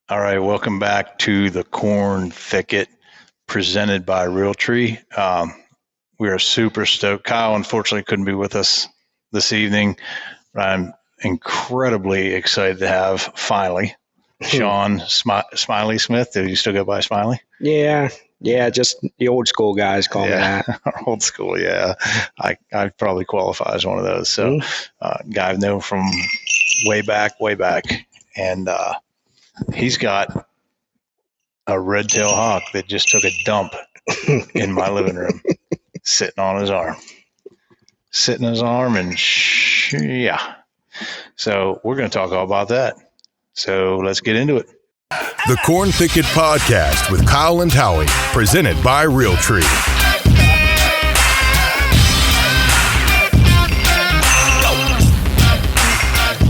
All right, welcome back to the Corn Thicket presented by Realtree. We are super stoked. Kyle, unfortunately, couldn't be with us this evening. I'm incredibly excited to have finally Shaun Smiley Smith. Do you still go by Smiley? Yeah, just the old school guys call me that. Old school, yeah. I probably qualify as one of those. So, guy I've known from way back, and he's got a red-tailed hawk that just took a dump in my living room, sitting on his arm. And yeah. So we're going to talk all about that. So let's get into it. The Corn Thicket Podcast with Kyle and Howie, presented by Realtree.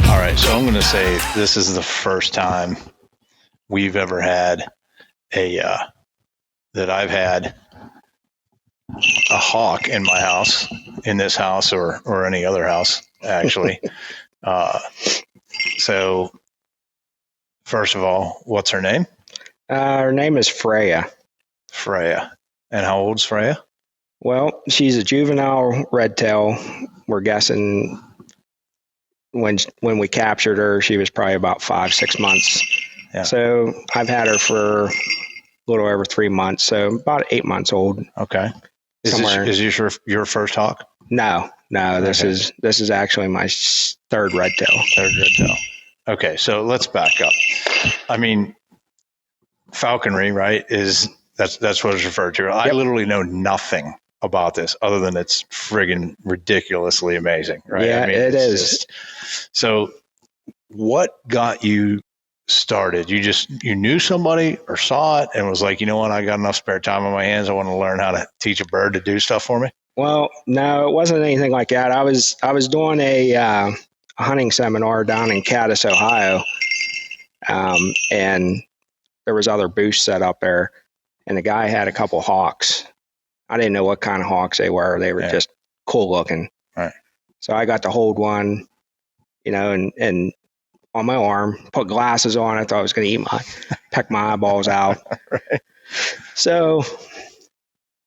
All right, so I'm going to say this is the first time we've ever had that I've had a hawk in my house, in this house or any other house, actually. So first of all, what's her name? Her name is Freya. Freya. And how old's Freya? Well, she's a juvenile red tail. We're guessing when we captured her, she was probably about 5-6 months. Yeah. So I've had her for a little over 3 months, so about 8 months old. Okay. Is this your first hawk? No. This is actually my third red tail. Okay, so let's back up. I mean, falconry, right? That's what it's referred to. Yep. I literally know nothing about this other than it's friggin' ridiculously amazing, right? Yeah, it is. So, what got you started? You knew somebody or saw it and was like, you know what? I got enough spare time on my hands. I want to learn how to teach a bird to do stuff for me. Well, no, it wasn't anything like that. I was doing a hunting seminar down in Cadiz, Ohio, and there was other booths set up there, and the guy had a couple hawks. I didn't know what kind of hawks they were. They were just cool looking. Right. So I got to hold one, and on my arm, put glasses on. I thought I was going to peck my eyeballs out. Right. So,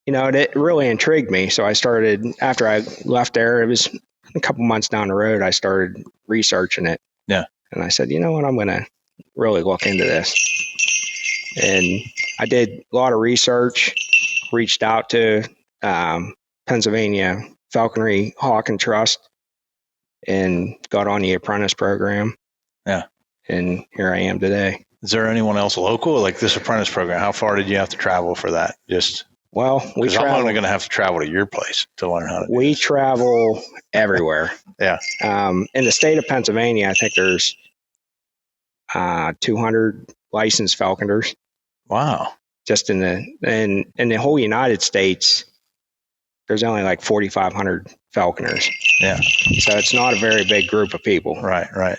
it really intrigued me. So I started, after I left there, it was a couple months down the road, I started researching it. Yeah. And I said, you know what, I'm going to really look into this. And I did a lot of research, reached out to Pennsylvania Falconry Hawk and Trust, and got on the apprentice program. Yeah. And here I am today. Is there anyone else local? Like this apprentice program, how far did you have to travel for that? Well, I'm only going to have to travel to your place to learn how to do We this. travel everywhere. Yeah. In the state of Pennsylvania, I think there's 200 licensed falconers. Wow. Just in the whole United States, there's only like 4,500 falconers. Yeah. So it's not a very big group of people. Right.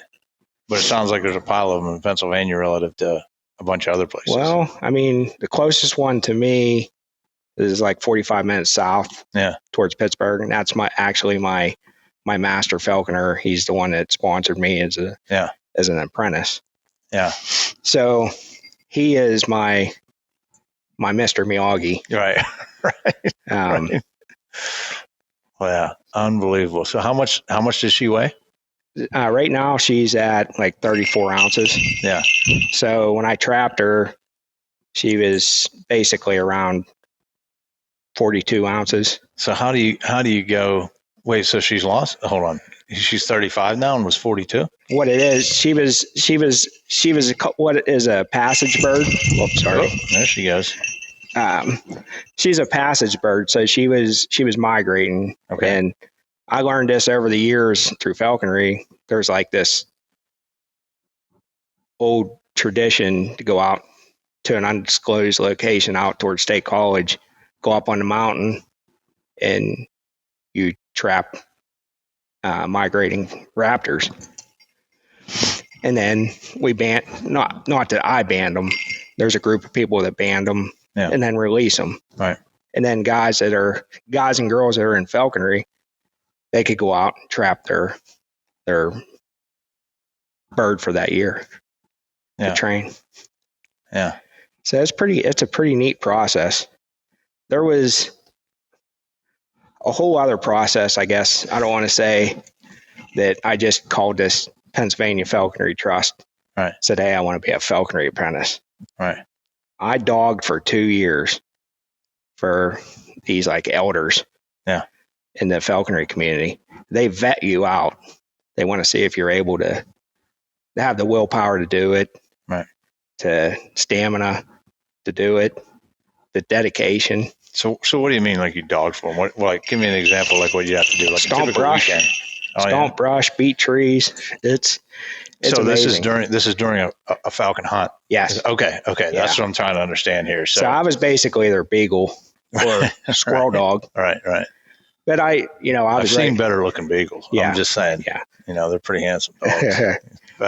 But it sounds like there's a pile of them in Pennsylvania relative to a bunch of other places. Well, I mean, the closest one to me is like 45 minutes south, towards Pittsburgh, and that's my master falconer. He's the one that sponsored me as an apprentice. Yeah. So he is my Mr. Miyagi. Right. Right. Well, yeah, unbelievable. So how much does she weigh? Right now she's at like 34 ounces. Yeah. So when I trapped her, she was basically around 42 ounces. So how do you go? Wait, so she's lost? Hold on. She's 35 now and was 42? What it is, she was what is a passage bird. Oops, sorry. Oh, there she goes. She's a passage bird, so she was migrating. Okay. And I learned this over the years through falconry. There's like this old tradition to go out to an undisclosed location out towards State College, go up on the mountain, and you trap migrating raptors. And then we not that I banned them. There's a group of people that banned them and then release them. Right. And then guys and girls that are in falconry, they could go out and trap their bird for that year to train. Yeah. So it's a pretty neat process. There was a whole other process, I guess. I don't want to say that I just called this Pennsylvania Falconry Trust. Right. Said, hey, I want to be a falconry apprentice. Right. I dogged for 2 years for these like elders. Yeah. In the falconry community. They vet you out. They want to see if you're able to have the willpower to do it. Right. To stamina to do it. The dedication. So what do you mean, like you dogged for them? What, like, give me an example, like what you have to do, like Stomp a typical brush. weekend. Stomp brush, beat trees. It's so amazing. this is during a falcon hunt. Yes. Okay. Yeah. That's what I'm trying to understand here. So I was basically their beagle or squirrel dog. Right. But I've seen better looking beagles. Yeah. I'm just saying. Yeah. They're pretty handsome dogs.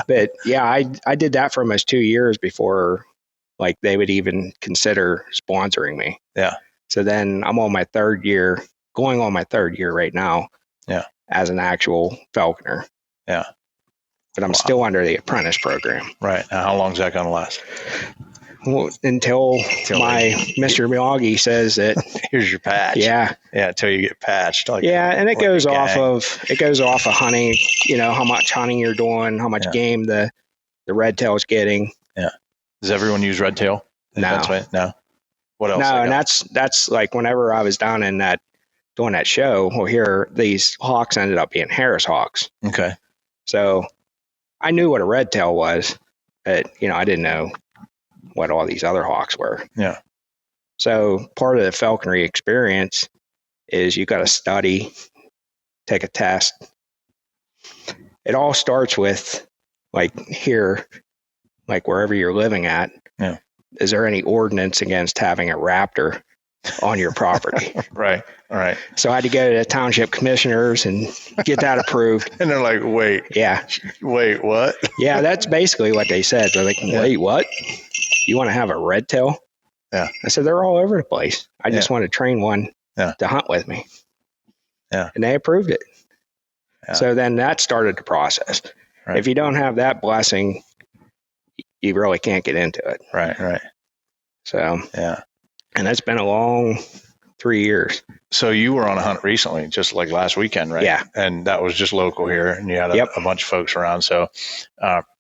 But yeah, I did that for almost 2 years before like they would even consider sponsoring me. Yeah. So then I'm on my third year, going on my third year right now. Yeah. As an actual falconer. Yeah. But I'm still under the apprentice program. Right. Now, how long is that going to last? Well, until my Mr. Miyagi says that here's your patch. Yeah. Yeah. Until you get patched. Like, and it goes off of hunting, how much hunting you're doing, how much game the red tail's getting. Yeah. Does everyone use red tail? No. No. What else? No. And that's like whenever I was down in doing that show, well, here, these hawks ended up being Harris hawks. Okay. So I knew what a red tail was, but, I didn't know what all these other hawks were. Yeah. So part of the falconry experience is you got to study, take a test. It all starts with like here, like wherever you're living at. Yeah. Is there any ordinance against having a raptor on your property? Right. So I had to go to the township commissioners and get that approved. And they're like, wait, what? Yeah, that's basically what they said. They're like, wait, what? You want to have a red tail? Yeah. I said, they're all over the place. I just want to train one to hunt with me. Yeah. And they approved it. Yeah. So then that started the process. Right. If you don't have that blessing, you really can't get into it. Right. So, yeah. And that's been a long 3 years. So you were on a hunt recently, just like last weekend, right? Yeah. And that was just local here, and you had a bunch of folks around. So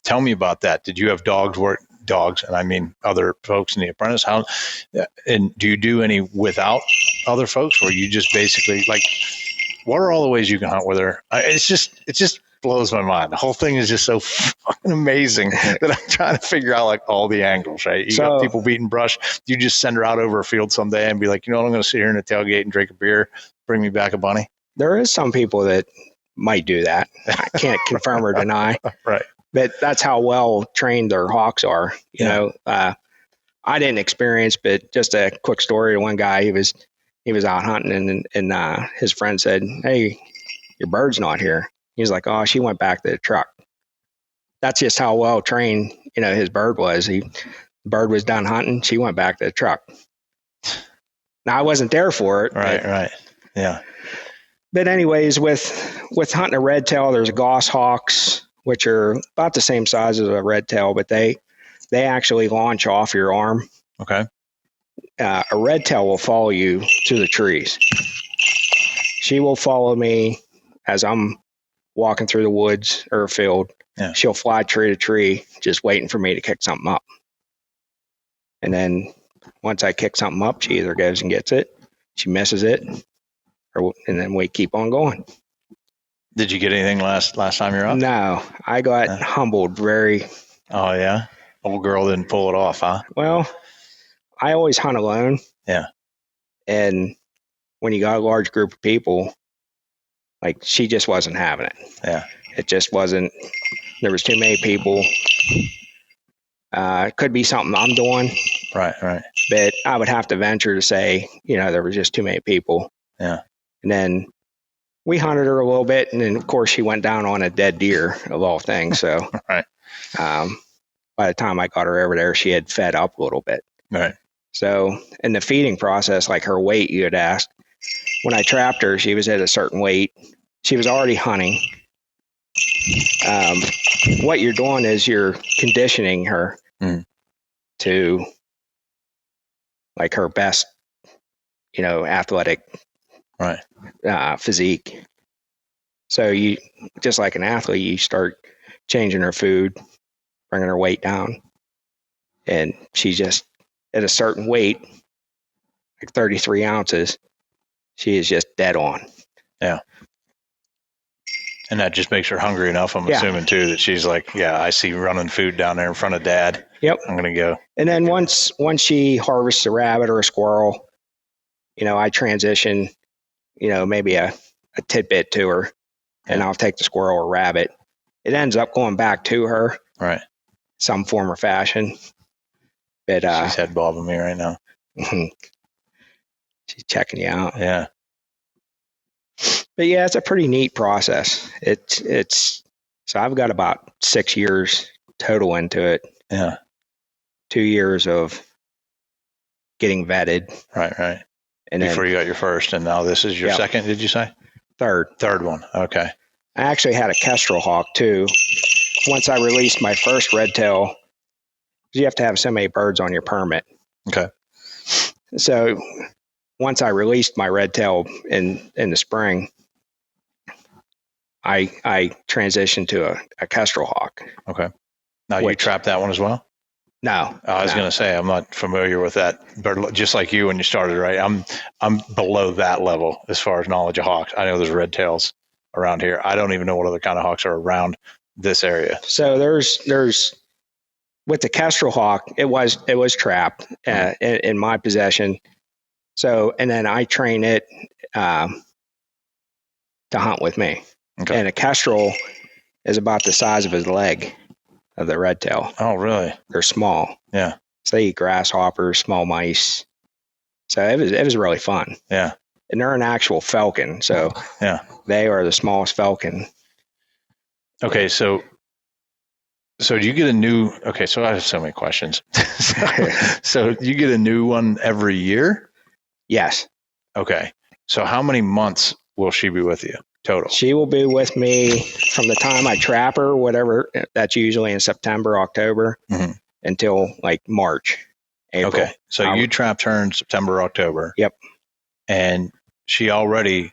tell me about that. Did you have dogs, and I mean other folks in the apprentice house? And do you do any without other folks, or you just basically like, what are all the ways you can hunt with her? It just blows my mind. The whole thing is just so fucking amazing that I'm trying to figure out like all the angles, right? You got people beating brush. You just send her out over a field someday and be like, I'm going to sit here in the tailgate and drink a beer. Bring me back a bunny. There is some people that might do that. I can't confirm or deny. Right. But that's how well trained their hawks are. You know, I didn't experience, but just a quick story to one guy. He was out hunting and his friend said, "Hey, your bird's not here." He's like, "Oh, she went back to the truck." That's just how well trained, his bird was. The bird was done hunting. She went back to the truck. Now I wasn't there for it. Right. Yeah. But anyways, with hunting a red tail, there's goshawks, which are about the same size as a red tail, but they actually launch off your arm. Okay. A red tail will follow you to the trees. She will follow me as I'm walking through the woods or a field. Yeah. She'll fly tree to tree, just waiting for me to kick something up. And then once I kick something up, she either goes and gets it, she misses it, and then we keep on going. Did you get anything last time you were up? No, I got humbled very. Oh yeah, old girl didn't pull it off, huh? Well, I always hunt alone. Yeah. And when you got a large group of people, like she just wasn't having it. Yeah. It just wasn't. There was too many people. It could be something I'm doing. Right. But I would have to venture to say, there was just too many people. Yeah. And then we hunted her a little bit, and then of course she went down on a dead deer of all things. So, right. By the time I got her over there, she had fed up a little bit. Right. So in the feeding process, like her weight, you had asked, when I trapped her, she was at a certain weight. She was already hunting. What you're doing is you're conditioning her to like her best, athletic Right. physique. So you, just like an athlete, you start changing her food, bringing her weight down, and she just at a certain weight, like 33 ounces, she is just dead on. Yeah. And that just makes her hungry enough, I'm Yeah. assuming, too, that she's like, yeah, I see running food down there in front of Dad. Yep. I'm going to go. And then once she harvests a rabbit or a squirrel, I transition, maybe a tidbit to her, and I'll take the squirrel or rabbit. It ends up going back to her. Right. Some form or fashion. But she's head bobbing me right now. She's checking you out. Yeah. But yeah, it's a pretty neat process. It's so I've got about 6 years total into it. Yeah. 2 years of getting vetted. Right. And before then, you got your first, and now this is your second, did you say? Third one. Okay. I actually had a kestrel hawk too. Once I released my first red tail, you have to have so many birds on your permit. Okay. So once I released my red tail in the spring, I transitioned to a kestrel hawk. Okay. Now you trapped that one as well? No. I was going to say, I'm not familiar with that bird, just like you when you started, right? I'm below that level as far as knowledge of hawks. I know there's red tails around here. I don't even know what other kind of hawks are around this area. So there's with the kestrel hawk, it was trapped in my possession. So, and then I train it to hunt with me. Okay. And a kestrel is about the size of his leg of the red tail. Oh, really? They're small. Yeah. So they eat grasshoppers, small mice. So it was really fun. Yeah. And they're an actual falcon. So yeah, they are the smallest falcon. Okay. So do you get a new, okay. So I have so many questions. So you get a new one every year? Yes. Okay. So how many months will she be with you total? She will be with me from the time I trap her, whatever. That's usually in September, October, until like March, April. Okay. So you trapped her in September, October. Yep. And she already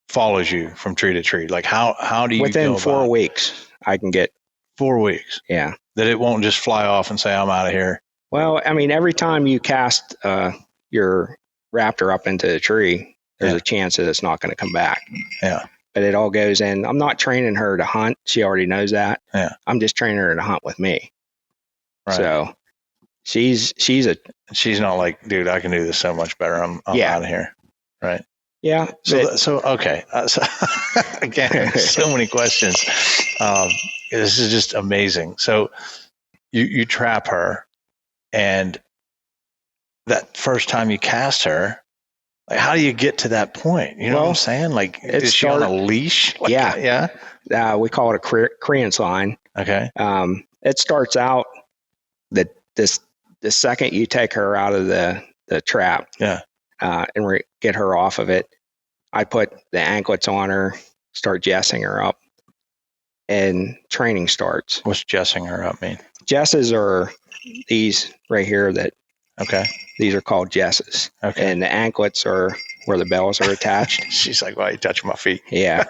follows you from tree to tree. Like how do you within 4 weeks I can get 4 weeks? Yeah. That it won't just fly off and say, I'm out of here. Well, I mean, every time you cast your raptor up into the tree, there's a chance that it's not going to come back. Yeah. But it all goes in. I'm not training her to hunt. She already knows that. Yeah. I'm just training her to hunt with me. Right. So she's not like, dude, I can do this so much better. I'm out of here. Right. Yeah. So okay. So again, so many questions. This is just amazing. So you trap her, and that first time you cast her, like, how do you get to that point? You know what I'm saying? Like, is she on a leash? Like, yeah. We call it a Korean line. Okay. It starts out that the second you take her out of the trap, and get her off of it, I put the anklets on her, start jessing her up, and training starts. What's jessing her up mean? Jesses are these right here Okay. These are called jesses. Okay. And the anklets are where the bells are attached. She's like, why are you touching my feet? Yeah.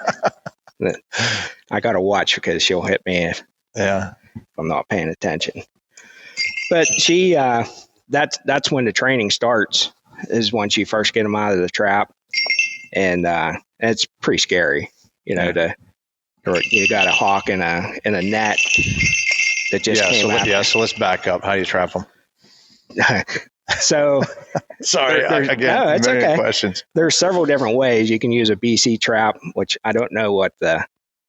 I got to watch because she'll hit me if I'm not paying attention. But she, that's when the training starts, is once you first get them out of the trap. And it's pretty scary, you got a hawk in a net that just came out. So let's back up. How do you trap them? So sorry, it's okay. Questions. There's several different ways. You can use a BC trap, which I don't know what the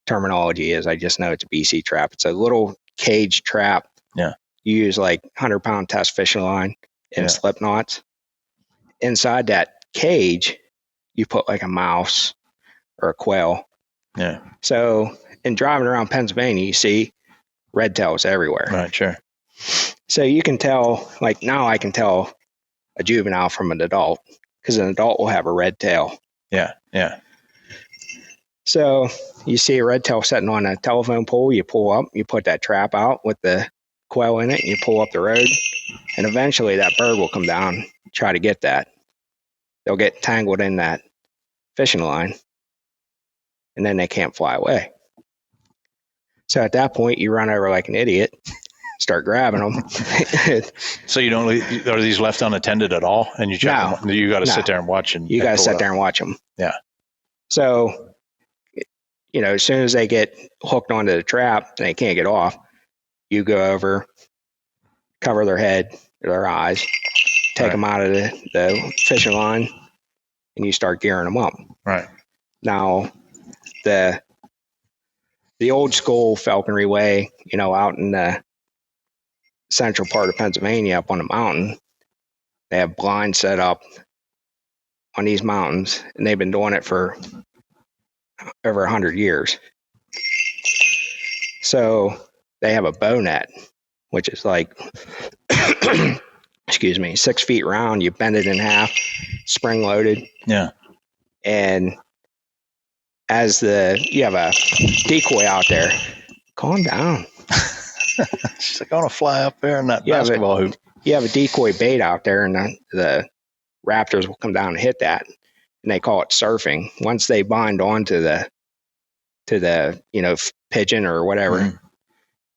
terminology is. I just know it's a BC trap. It's a little cage trap. Yeah. You use like 100-pound test fishing line and slip knots. Inside that cage, you put like a mouse or a quail. Yeah. So in driving around Pennsylvania, you see red tails everywhere. Right. Sure. So you can tell, like now I can tell a juvenile from an adult, because an adult will have a red tail. Yeah. Yeah. So you see a red tail sitting on a telephone pole, you pull up, you put that trap out with the quail in it, and you pull up the road, And eventually that bird will come down, try to get that. They'll get tangled in that fishing line, and then they can't fly away. So at that point, you run over like an idiot, start grabbing them. So you don't are these left unattended at all? And you check them? You got to sit there and watch. You got to sit there and watch them. Yeah. So, as soon as they get hooked onto the trap and they can't get off, you go over, cover their head, their eyes, take them out of the fishing line, and you start gearing them up. Right. Now, the old school falconry way, out in the central part of Pennsylvania up on the mountain, they have blinds set up on these mountains, and they've been doing it for over 100 years. So they have a bow net, which is like, 6 feet round. You bend it in half, spring loaded. Yeah. And as you have a decoy out there, calm down. She's like, I want to fly up there in that basketball hoop. You have a decoy bait out there, and the raptors will come down and hit that, and they call it surfing. Once they bind onto the pigeon or whatever,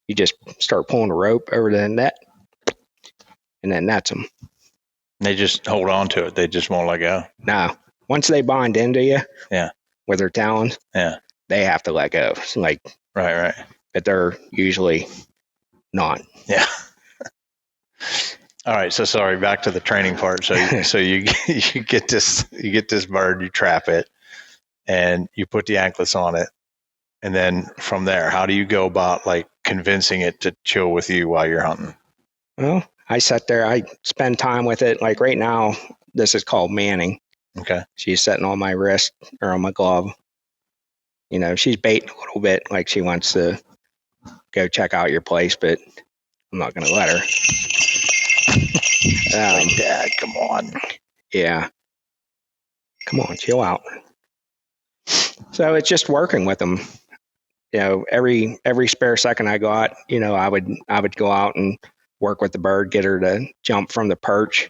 you just start pulling the rope over the net, and then that's them. They just hold on to it. They just won't let go. No, once they bind into you, with their talons, they have to let go. It's like right, but they're usually not. Yeah. All right. So sorry, back to the training part. So you get this bird, you trap it, and you put the anklets on it. And then from there, how do you go about like convincing it to chill with you while you're hunting? Well, I sit there, I spend time with it. Like right now, this is called manning. Okay. She's sitting on my wrist or on my glove. She's baiting a little bit, like she wants to go check out your place, but I'm not going to let her. Like, Dad, come on. Yeah. Come on, chill out. So it's just working with them. Every spare second I got, I would go out and work with the bird, get her to jump from the perch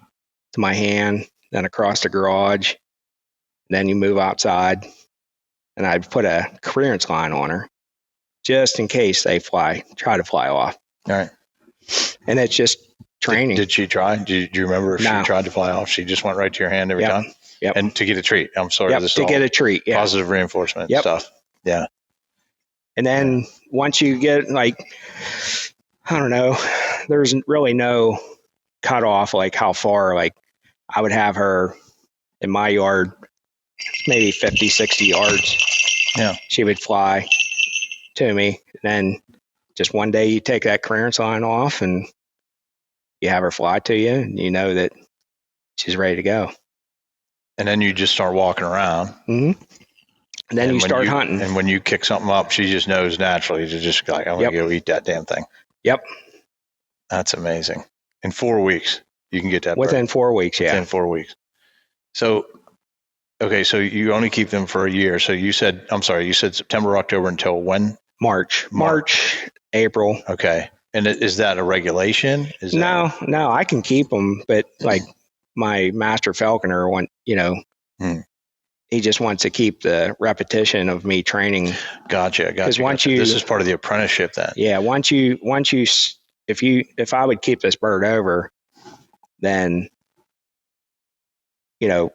to my hand, then across the garage. Then you move outside, and I'd put a clearance line on her just in case they try to fly off. All right. And it's just training. Did she try? Do you remember if she tried to fly off? She just went right to your hand every time? Yep. And to get a treat. I'm sorry. Yep, to get a treat. Yeah. Positive reinforcement stuff. Yeah. And then once you get I don't know, there's really no cutoff, like how far, like I would have her in my yard, maybe 50, 60 yards. Yeah. She would fly to me. And then just one day you take that clearance line off and you have her fly to you, and you know that she's ready to go. And then you just start walking around. Mm-hmm. And then you start hunting. And when you kick something up, she just knows naturally to just like, I'm going to go eat that damn thing. Yep. That's amazing. In 4 weeks, you can get that within bird. 4 weeks. Yeah. Within 4 weeks. So, okay. So you only keep them for a year. So you said September, October until when? March, April. Okay. And is that a regulation? No, I can keep them, but like my master falconer he just wants to keep the repetition of me training. Gotcha. Because this is part of the apprenticeship then. Yeah. If I would keep this bird over, then, you're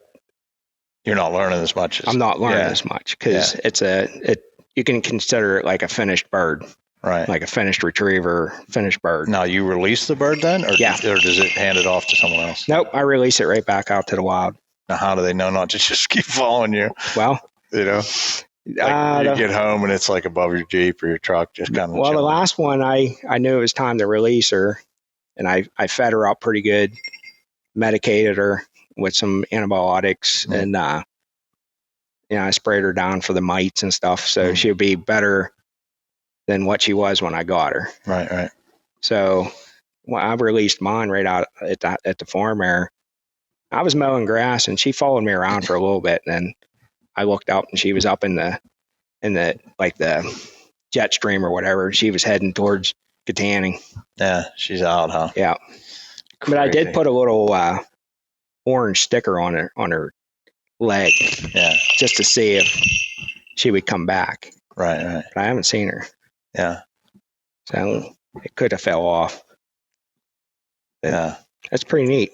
not learning as much. I'm not learning as much because you can consider it like a finished bird. Right. Like a finished retriever, finished bird. Now you release the bird then? Or does it hand it off to someone else? Nope. I release it right back out to the wild. Now, how do they know not to just keep following you? Well, you get home and it's like above your Jeep or your truck, just kind of. Well, the last one, I knew it was time to release her, and I fed her up pretty good, medicated her with some antibiotics, and I sprayed her down for the mites and stuff, so she'd be better than what she was when I got her. Right. So I released mine right out at the farm there. I was mowing grass and she followed me around for a little bit. And then I looked up and she was up in the like the jet stream or whatever. She was heading towards Katanning. Yeah, she's out, huh? Yeah. But I did put a little orange sticker on her leg, just to see if she would come back. Right. But I haven't seen her. Yeah. So it could have fell off. Yeah. That's pretty neat.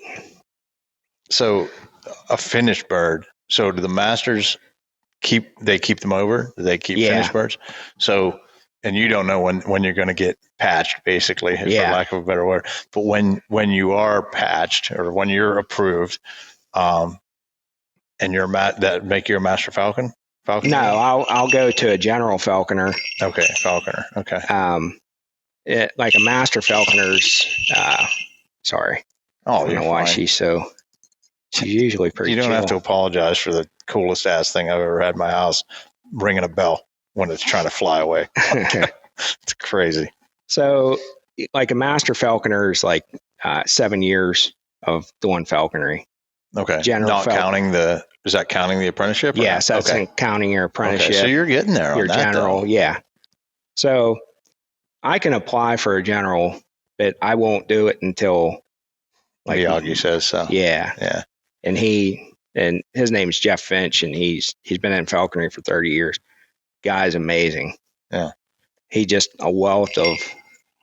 So a finished bird. So do the masters keep them over? Do they keep finished birds? So, and you don't know when you're going to get patched, basically, for lack of a better word. But when you are patched or when you're approved, and you're that make you a master falcon? No, I'll go to a general falconer. Okay, falconer. Okay. Like a master falconer's. Sorry. Oh, I don't know why she's usually pretty. You don't chill. have to apologize for the coolest ass thing I've ever had in my house, ringing a bell when it's trying to fly away. It's crazy. So, like a master falconer is like 7 years of doing falconry. Okay. General counting is that counting the apprenticeship? Yes, that's counting your apprenticeship. Okay, so you're getting there. Your on that, general, though. yeah. So I can apply for a general, but I won't do it until Miyagi says so. Yeah. And his name's Jeff Finch, and he's been in falconry for 30 years. Guy's amazing. Yeah. He's just a wealth of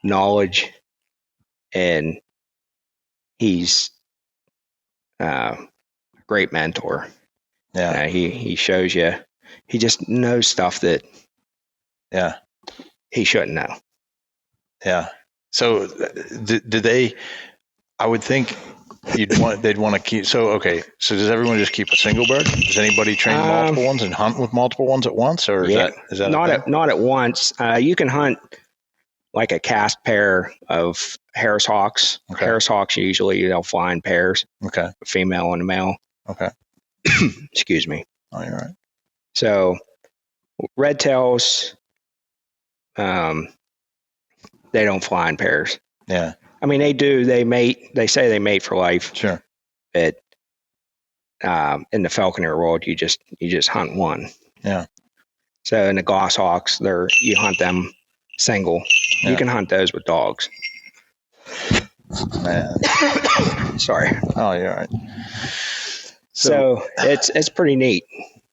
knowledge, and he's a great mentor. Yeah. He shows you, he just knows stuff that he shouldn't know. Yeah. So did they, I would think they'd want to keep, so does everyone just keep a single bird? Does anybody train multiple ones and hunt with multiple ones at once? Or is that not at once? You can hunt like a cast pair of Harris hawks. Okay. Harris hawks, usually they'll fly in pairs. Okay. A female and a male. Okay. Excuse me. Oh, you're right. So red tails, they don't fly in pairs. Yeah. I mean, they do. They mate. They say they mate for life. Sure. But in the falconer world, you just hunt one. Yeah. So in the goshawks, you hunt them single. Yeah. You can hunt those with dogs. Man. Sorry. Oh, you're right. So it's pretty neat.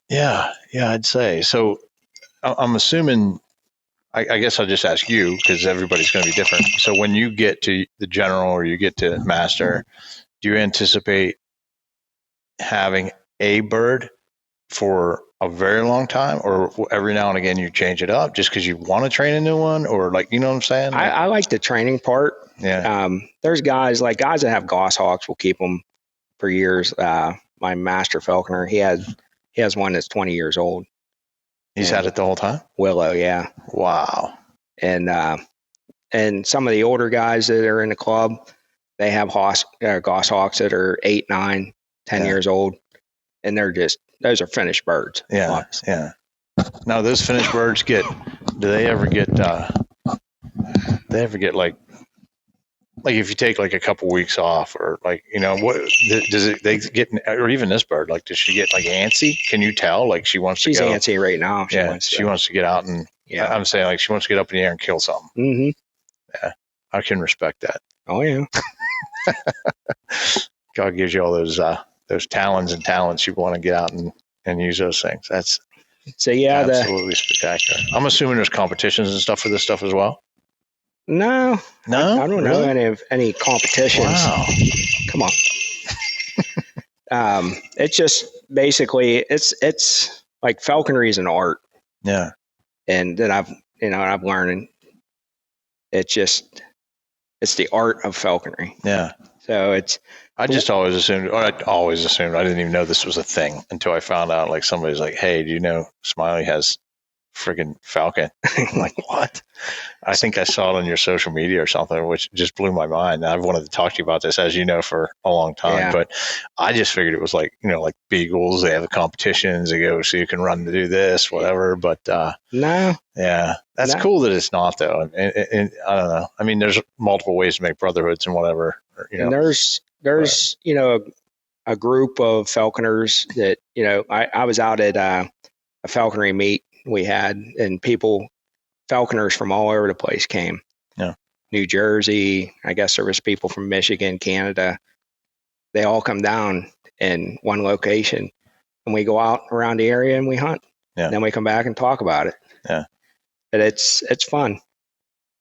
Yeah, I'd say. So I'm assuming, I guess I'll just ask you, because everybody's going to be different. So when you get to the general or you get to master, do you anticipate having a bird for a very long time, or every now and again you change it up just because you want to train a new one, or you know what I'm saying? I like the training part. Yeah. There's guys that have goshawks will keep them for years. My master falconer, he has one that's 20 years old. He's had it the whole time? Willow, yeah. Wow. And some of the older guys that are in the club, they have goshawks that are 8, 9, 10 years old, and those are finished birds. Yeah, yeah. Now those finished birds do they ever get like if you take like a couple weeks off, or what does it, they get, or even this bird, does she get antsy? Can you tell she wants to go? She's antsy right now. She wants to get out, and I'm saying she wants to get up in the air and kill something. Mm-hmm. Yeah, I can respect that. Oh yeah. God gives you all those talons and talents. You want to get out and use those things. That's absolutely spectacular. I'm assuming there's competitions and stuff for this stuff as well. No, I don't know any competitions. Wow. Come on. It's just basically it's like falconry is an art. Yeah. And that I've learned. It's the art of falconry. Yeah. So I always assumed, I didn't even know this was a thing until I found out, somebody's like, hey, do you know Smiley has friggin' falcon? I'm like, what? I think I saw it on your social media or something, which just blew my mind. I've wanted to talk to you about this, as you know, for a long time, but I just figured it was like beagles. They have the competitions. They go, so you can run to do this, whatever. But no, yeah, that's cool that it's not, though. And I don't know. I mean, there's multiple ways to make brotherhoods and whatever. And there's a group of falconers that I was out at a falconry meet we had, and falconers from all over the place came. Yeah. New Jersey. I guess there was people from Michigan, Canada. They all come down in one location, and we go out around the area and we hunt. Yeah. And then we come back and talk about it. Yeah. But it's fun.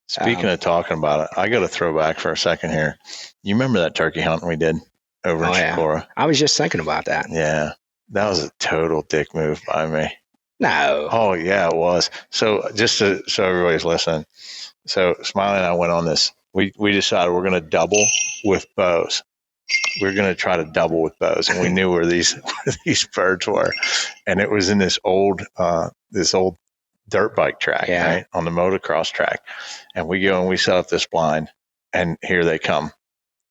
Speaking of talking about it, I got to throw back for a second here. You remember that turkey hunt we did over in Chicora? I was just thinking about that. Yeah. That was a total dick move by me. No. Oh, yeah, it was. So just so everybody's listening. So Smiley and I went on this. We decided we're going to double with bows. We're going to try to double with bows. And we knew where these birds were. And it was in this old dirt bike track, right, on the motocross track. And we go and we set up this blind, and here they come.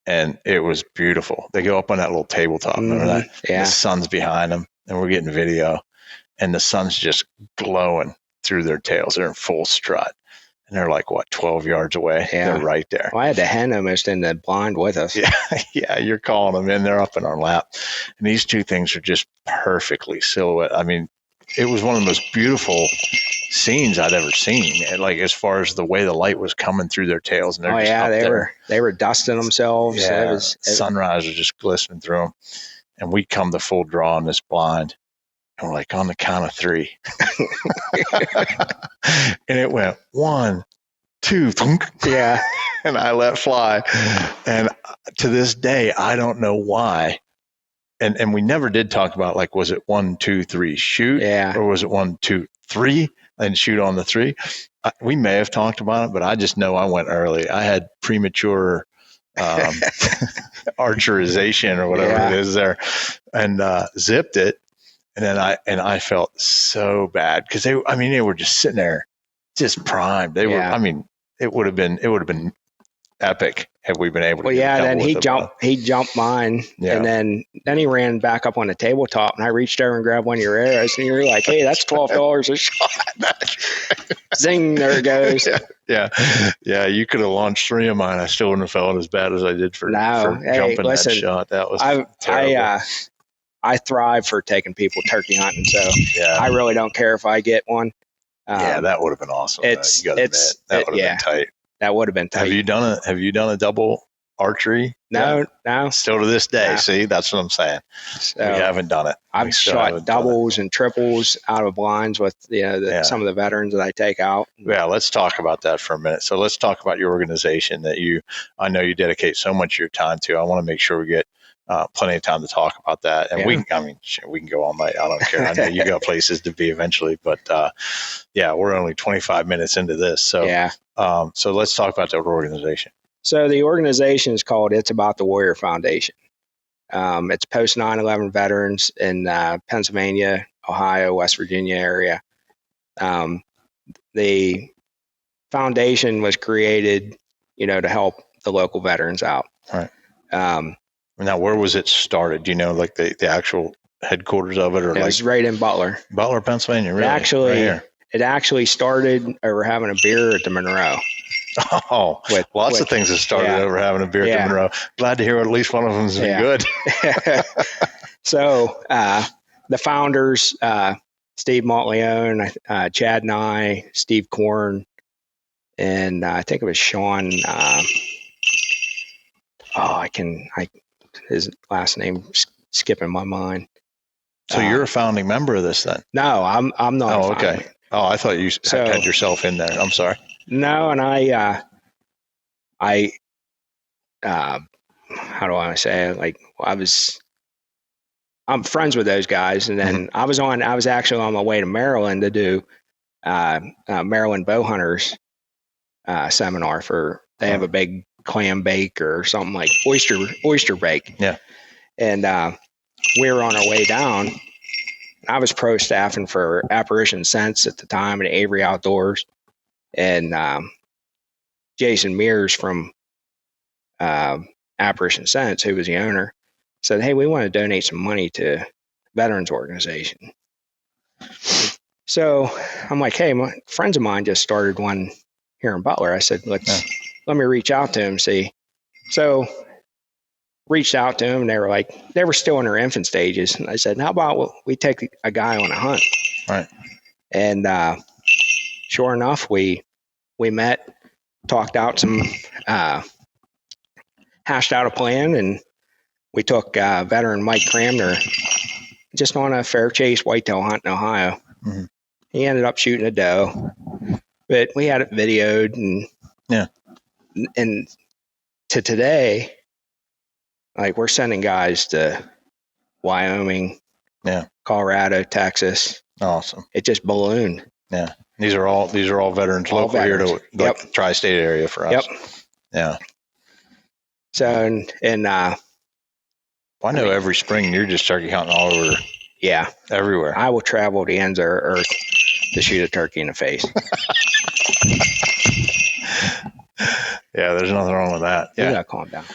And it was beautiful. They go up on that little tabletop. Remember that? Yeah. The sun's behind them, and we're getting video. And the sun's just glowing through their tails. They're in full strut. And they're like, 12 yards away? Yeah. They're right there. Well, I had the hen almost in the blind with us. Yeah, you're calling them in. They're up in our lap. And these two things are just perfectly silhouette. I mean, it was one of the most beautiful scenes I'd ever seen. And like, as far as the way the light was coming through their tails. And they were dusting themselves. Yeah, sunrise was just glistening through them. And we come to full draw on this blind. And we're like, on the count of 3. And it went 1, 2, thunk. Yeah. And I let fly. And to this day, I don't know why. And we never did talk about, like, was it 1, 2, 3, shoot? Yeah. Or was it 1, 2, 3 and shoot on the 3? We may have talked about it, but I just know I went early. I had premature archerization or whatever it is there, and zipped it. And then I felt so bad because they were just sitting there, just primed. They were. I mean, it would have been epic had we been able to. Well, yeah. Then he jumped mine, and then he ran back up on the tabletop, and I reached over and grabbed one of your arrows, and you were like, "Hey, that's $12 a shot." Zing! There it goes. Yeah. You could have launched 3 of mine. I still wouldn't have felt as bad as I did for jumping that shot. That was terrible. I thrive for taking people turkey hunting, so I really don't care if I get one. That would have been awesome. You got to admit, that would have been tight. That would have been tight. Have you done a double archery? No. Still to this day. See, that's what I'm saying. So we haven't done it. I've shot doubles and triples out of blinds with some of the veterans that I take out. Yeah, let's talk about that for a minute. So let's talk about your organization that I know you dedicate so much of your time to. I want to make sure we get plenty of time to talk about that. And we can go all night. I don't care. I know you got places to be eventually, but we're only 25 minutes into this. So, so let's talk about the organization. So the organization is called It's About the Warrior Foundation. It's post 9/11 veterans in Pennsylvania, Ohio, West Virginia area. The foundation was created, to help the local veterans out. Right. Now, where was it started? Do you know, like the actual headquarters of it, or it was right in Butler, Pennsylvania? Really? It actually started over having a beer at the Monroe. Oh, lots of things have started over having a beer at the Monroe. Glad to hear at least one of them has been good. So the founders, Steve Montleone, Chad and I, Steve Korn, and I think it was Shaun. His last name skipping my mind. So you're a founding member of this then? No, I'm not. Oh, okay. Oh, I thought you had yourself in there. I'm sorry. No, and how do I say it? Like, I'm friends with those guys, and then I was actually on my way to Maryland to do Maryland bow hunters seminar they have a big clam bake or something like oyster bake. Yeah. And we were on our way down. I was pro staffing for Apparition Scents at the time at Avery Outdoors. And Jason Mears from Apparition Scents, who was the owner, said, "Hey, we want to donate some money to veterans organization." So I'm like, "Hey, my friends of mine just started one here in Butler." I said, let me reach out to him, see. So reached out to him, and they were still in their infant stages. And I said, how about we take a guy on a hunt? Right. And sure enough, we met talked out hashed out a plan, and we took veteran Mike Cramner just on a fair chase whitetail hunt in Ohio. Mhm. He ended up shooting a doe, but we had it videoed, and to today, like, we're sending guys to Wyoming, Colorado, Texas. Awesome. It just ballooned. Yeah. These are all veterans All local veterans. here to the tri-state area for us. Yep. Yeah. So, and well, I know every spring you're just turkey hunting all over. Yeah. Everywhere. I will travel the ends of earth to shoot a turkey in the face. Yeah, there's nothing wrong with that. You Yeah. gotta calm down.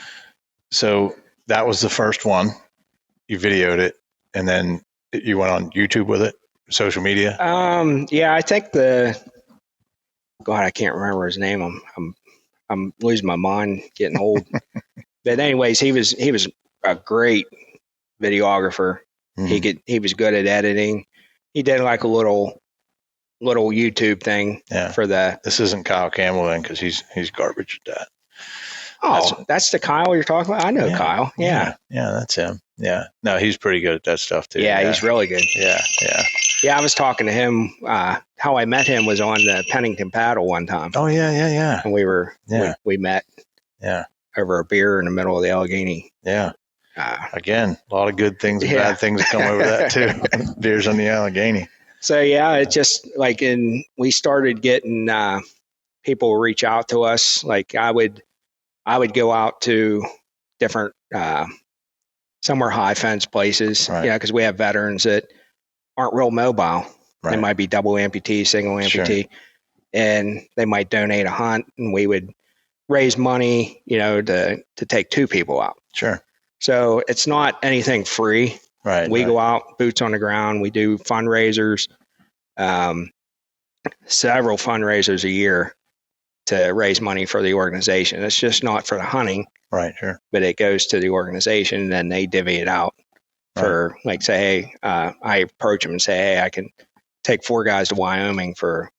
So that was the first one. You videoed it, and then you went on YouTube with it, social media. Yeah, I think God, I can't remember his name. I'm losing my mind, getting old. But anyways, he was a great videographer. Mhm. He was good at editing. He did like a little YouTube thing for the. This isn't Kyle Campbell then, because he's garbage at that. Oh, that's the Kyle you're talking about? I know Kyle. Yeah. Yeah, that's him. Yeah. No, he's pretty good at that stuff too. Yeah, he's really good. Yeah. Yeah, I was talking to him. How I met him was on the Pennington Paddle one time. Oh, yeah. And we met over a beer in the middle of the Allegheny. Yeah. Again, a lot of good things and bad things that come over that too. Beers on the Allegheny. So yeah, it just like, we started getting people reach out to us. Like I would go out to different somewhere high fence places, Right. because we have veterans that aren't real mobile. Right. They might be double amputee, single amputee, and they might donate a hunt, and we would raise money, to take two people out. Sure. So it's not anything free. Right. We go out, boots on the ground. We do fundraisers, several fundraisers a year to raise money for the organization. It's just not for the hunting. Right. Sure. But it goes to the organization, and then they divvy it out for, like, say, hey, I approach them and say, hey, I can take 4 guys to Wyoming for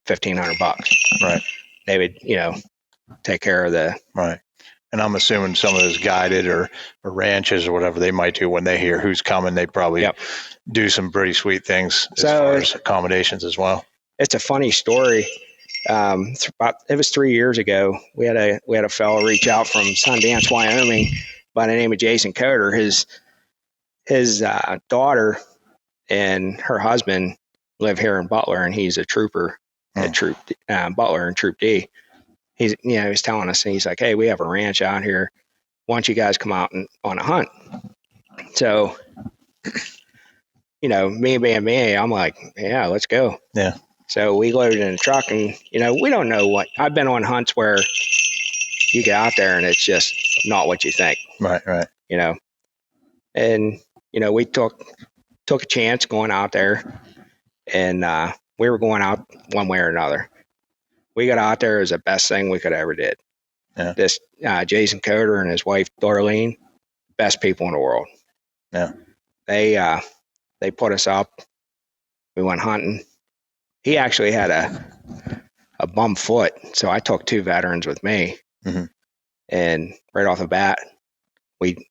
$1,500. Right. They would, take care of the. Right. And I'm assuming some of those guided or ranches or whatever they might do when they hear who's coming, they probably do some pretty sweet things as far as accommodations as well. It's a funny story. It was 3 years ago. We had a fellow reach out from Sundance, Wyoming, by the name of Jason Coder. His daughter and her husband live here in Butler, and he's a trooper at Butler and Troop D. He was telling us, and he's like, hey, we have a ranch out here. Why don't you guys come out on a hunt? So, me being me, I'm like, yeah, let's go. Yeah. So we loaded in a truck, and, we don't know what. I've been on hunts where you get out there and it's just not what you think. Right. And, we took a chance going out there, and we were going out one way or another. We got out there, it was the best thing we could ever did. Yeah. This Jason Coder and his wife, Darlene, best people in the world. Yeah. They put us up. We went hunting. He actually had a bum foot, so I took 2 veterans with me. Mm-hmm. And right off the bat, we,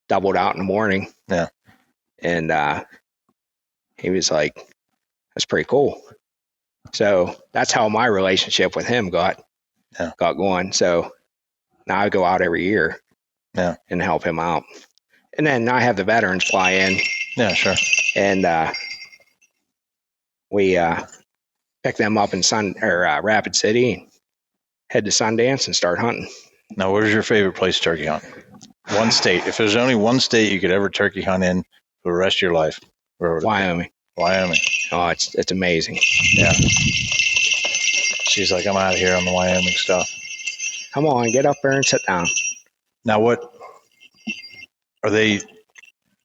doubled out in the morning. Yeah. And he was like, that's pretty cool. So that's how my relationship with him got going. So now I go out every year and help him out. And then I have the veterans fly in. Yeah, sure. And we pick them up in Rapid City, and head to Sundance and start hunting. Now, where's your favorite place to turkey hunt? One state. If there's only one state you could ever turkey hunt in for the rest of your life, where would it be? Wyoming. Oh, it's amazing. Yeah. She's like, I'm out of here on the Wyoming stuff. Come on, get up there and sit down. Now, what are they?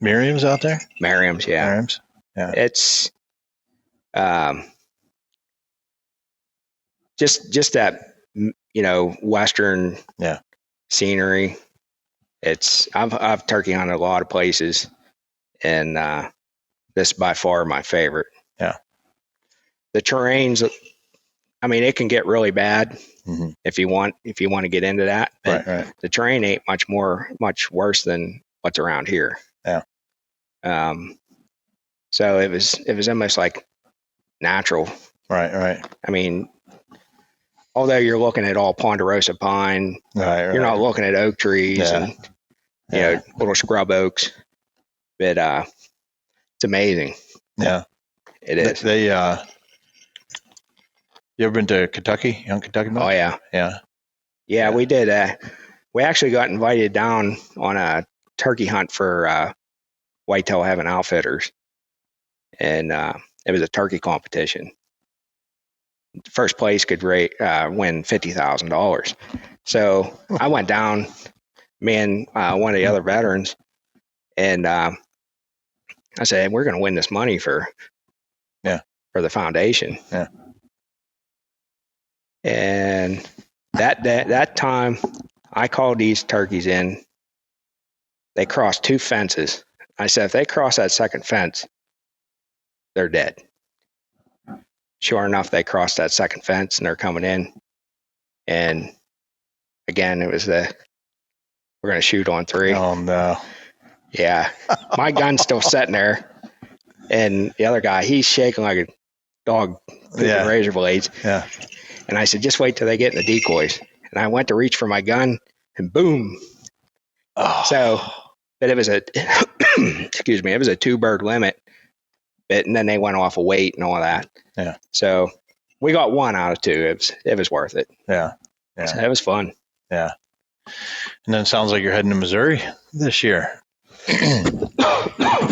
Merriam's out there? Merriam's, yeah. Merriam's? Yeah. It's just that, Western scenery. I've turkey hunted a lot of places, and this is by far my favorite. Yeah. The terrain's I mean, it can get really bad if you want to get into that. But Right. the terrain ain't much worse than what's around here. Yeah. So it was almost like natural. Right. I mean, although you're looking at all ponderosa pine, Right. you're not looking at oak trees and you know, little scrub oaks. But it's amazing. Yeah. It is. They you ever been to Kentucky? Young Kentucky? Oh yeah. Yeah. We did. We actually got invited down on a turkey hunt for Whitetail Heaven Outfitters, and it was a turkey competition. First place could win $50,000. So I went down, me and one of the other veterans, and I said, "We're going to win this money for the foundation." Yeah. And that time, I called these turkeys in. They crossed 2 fences. I said, if they cross that second fence, they're dead. Sure enough, they crossed that second fence and they're coming in. And again, it was we're going to shoot on 3. Oh no. Yeah. My gun's still sitting there. And the other guy, he's shaking like a dog with razor blades. Yeah. And I said, just wait till they get in the decoys. And I went to reach for my gun and boom. Oh. So, but it was excuse me, it was a 2-bird limit. And then they went off a weight and all that. Yeah. So we got 1 out of 2. It was worth it. Yeah. So it was fun. Yeah. And then it sounds like you're heading to Missouri this year.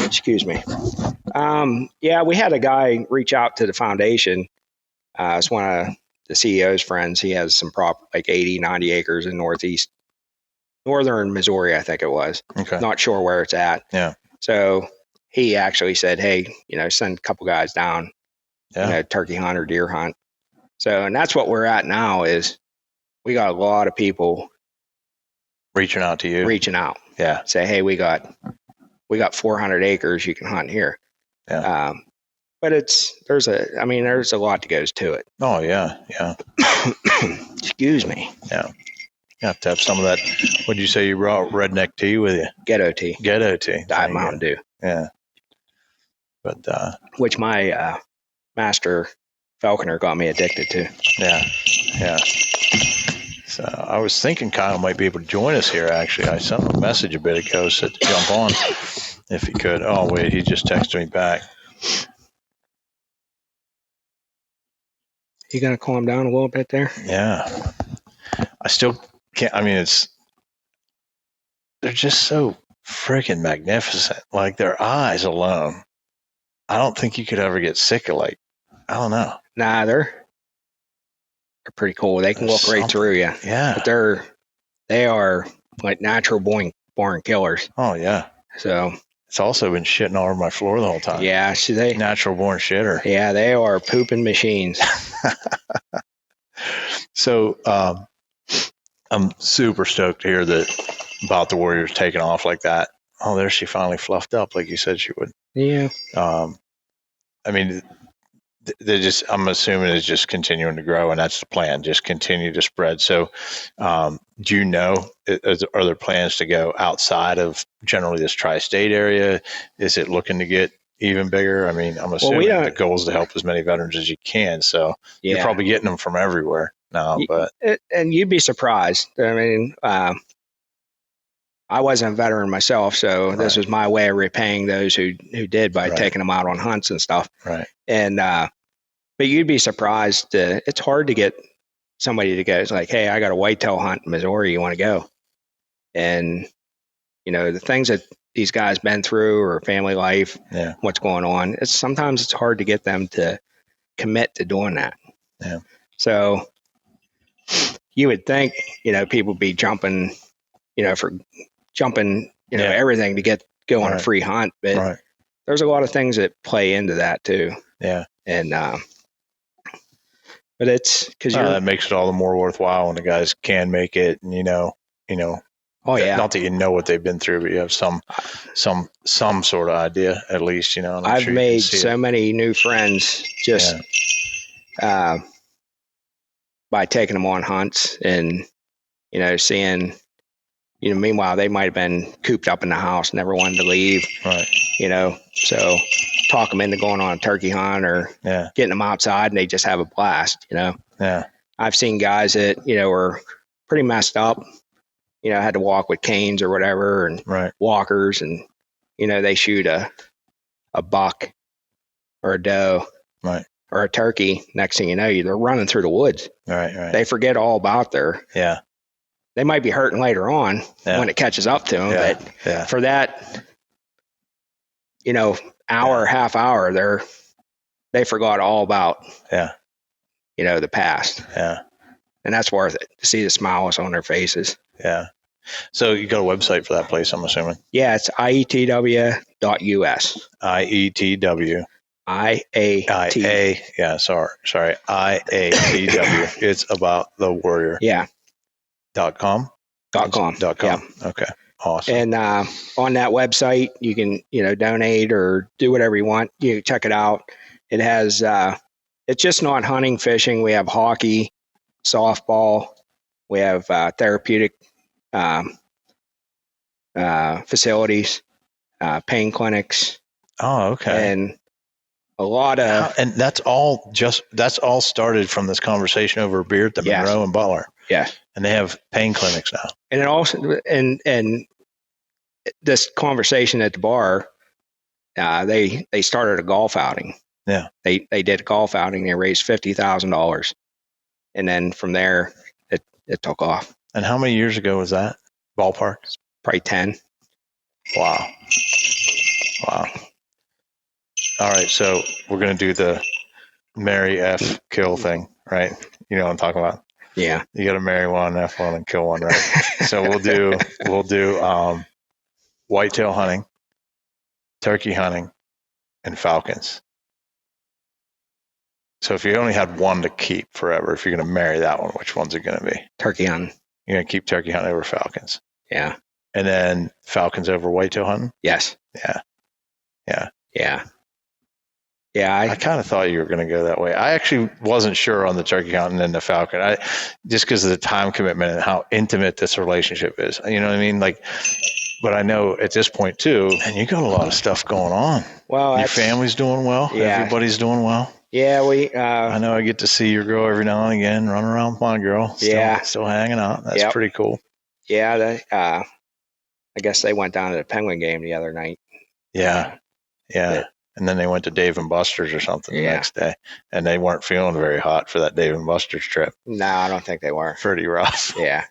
Excuse me. Yeah, we had a guy reach out to the foundation. It's one of the CEO's friends. He has some like 80, 90 acres in northern Missouri, I think it was. Okay. Not sure where it's at. Yeah. So he actually said, hey, send a couple guys down, turkey hunt or deer hunt. So, and that's what we're at now is we got a lot of people reaching out to you. Yeah. Say, hey, we got 400 acres you can hunt here. Yeah. But there's a lot that goes to it. Oh yeah. Yeah. Excuse me. Yeah. You have to have some of that. What'd you say you brought? Redneck tea with you? Ghetto tea. Diet Mountain Dew. Yeah. But which my master falconer got me addicted to. Yeah. So I was thinking Kyle might be able to join us here. Actually, I sent him a message a bit ago, said to jump on if he could. Oh wait, he just texted me back. You gonna calm down a little bit there? Yeah. I still can't. I mean, they're just so freaking magnificent. Like their eyes alone. I don't think you could ever get sick of I don't know. Nah, they're pretty cool. They can look right through you. Yeah. But they are like natural born killers. Oh yeah. So it's also been shitting all over my floor the whole time. Yeah. So they natural born shitter. Yeah, they are pooping machines. So I'm super stoked to hear about the Warriors taking off like that. Oh, there she finally fluffed up like you said she would. Yeah. I mean, I'm assuming it's just continuing to grow, and that's the plan, just continue to spread. So do you know, are there plans to go outside of generally this tri-state area? Is it looking to get even bigger? I mean, I'm assuming the goal is to help as many veterans as you can. So you're probably getting them from everywhere now. And you'd be surprised. I mean, I wasn't a veteran myself, so this was my way of repaying those who did by taking them out on hunts and stuff. Right. And but you'd be surprised. It's hard to get somebody to go. It's like, hey, I got a whitetail hunt in Missouri. You want to go? And the things that these guys been through or family life, what's going on. Sometimes it's hard to get them to commit to doing that. Yeah. So you would think, people be jumping, for jumping, everything to go on a free hunt. But there's a lot of things that play into that too. Yeah. And, but it's because that makes it all the more worthwhile when the guys can make it and, oh yeah. Not that you know what they've been through, but you have some sort of idea at least, And I've made so many new friends just, by taking them on hunts and, seeing, meanwhile, they might have been cooped up in the house, never wanted to leave. Right. So talk them into going on a turkey hunt or getting them outside, and they just have a blast, Yeah. I've seen guys that, were pretty messed up, had to walk with canes or whatever and walkers, and, they shoot a buck or a doe or a turkey. Next thing you know, they're running through the woods. Right. They forget all about they might be hurting later on when it catches up to them. But for that, hour, half hour, they forgot all about, the past. Yeah. And that's worth it to see the smiles on their faces. Yeah. So you got a website for that place, I'm assuming? Yeah, it's ietw.us. IETW. IAT. Yeah, sorry. IATW. It's about the warrior. Yeah. .com? .com. Yeah. Okay. Awesome. And on that website, you can, donate or do whatever you want. You can check it out. It has, it's just not hunting, fishing. We have hockey, softball. We have therapeutic facilities, pain clinics. Oh, okay. And a lot of... And that's all started from this conversation over a beer at the Monroe and Butler. Yeah. And they have pain clinics now. And it also, and this conversation at the bar, they started a golf outing. Yeah. They did a golf outing. They raised $50,000. And then from there, it took off. And how many years ago was that? Ballpark? Probably 10. Wow. All right. So we're going to do the marry, F, kill thing, right? You know what I'm talking about? Yeah. You got to marry one, F one, and kill one, right? So we'll do whitetail hunting, turkey hunting, and falcons. So if you only had one to keep forever, if you're going to marry that one, which one's it going to be? Turkey hunting. You're going to keep turkey hunting over falcons. Yeah. And then falcons over whitetail hunting? Yes. Yeah. I kind of thought you were going to go that way. I actually wasn't sure on the turkey hunting and the falcon. Just because of the time commitment and how intimate this relationship is. You know what I mean? But I know at this point too, and you got a lot of stuff going on. Well, your family's doing well. Yeah. Everybody's doing well. Yeah, I know I get to see your girl every now and again, running around with my girl. Still hanging out. That's pretty cool. Yeah, I guess they went down to the Penguin game the other night. Yeah. And then they went to Dave and Buster's or something the next day, and they weren't feeling very hot for that Dave and Buster's trip. No, I don't think they were. Pretty rough. Yeah.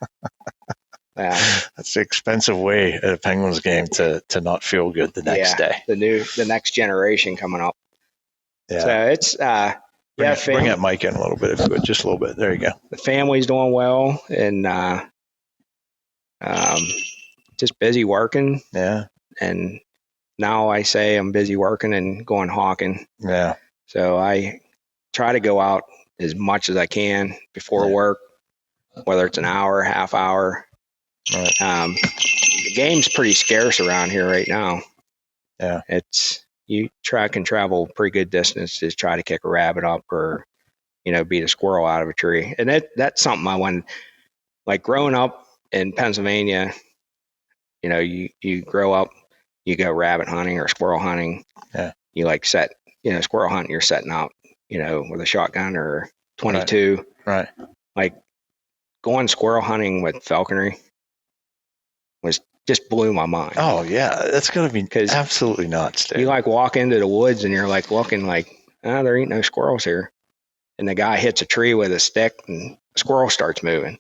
That's an expensive way at a Penguins game to not feel good the next day. The next generation coming up. Yeah. So it's bring that mic in a little bit if you would, just a little bit. There you go. The family's doing well, and just busy working. Yeah. And now I say I'm busy working and going hawking. Yeah. So I try to go out as much as I can before work, whether it's an hour, half hour. Right. The game's pretty scarce around here right now. Yeah. You can travel a pretty good distance to try to kick a rabbit up or, beat a squirrel out of a tree. And that's something I wanted, like growing up in Pennsylvania, you grow up, you go rabbit hunting or squirrel hunting. Yeah. You squirrel hunting, you're setting out, with a shotgun or 22. Right. Like going squirrel hunting with falconry just blew my mind. Oh yeah. That's going to be absolutely nuts, dude. You walk into the woods and you're looking there ain't no squirrels here. And the guy hits a tree with a stick and a squirrel starts moving.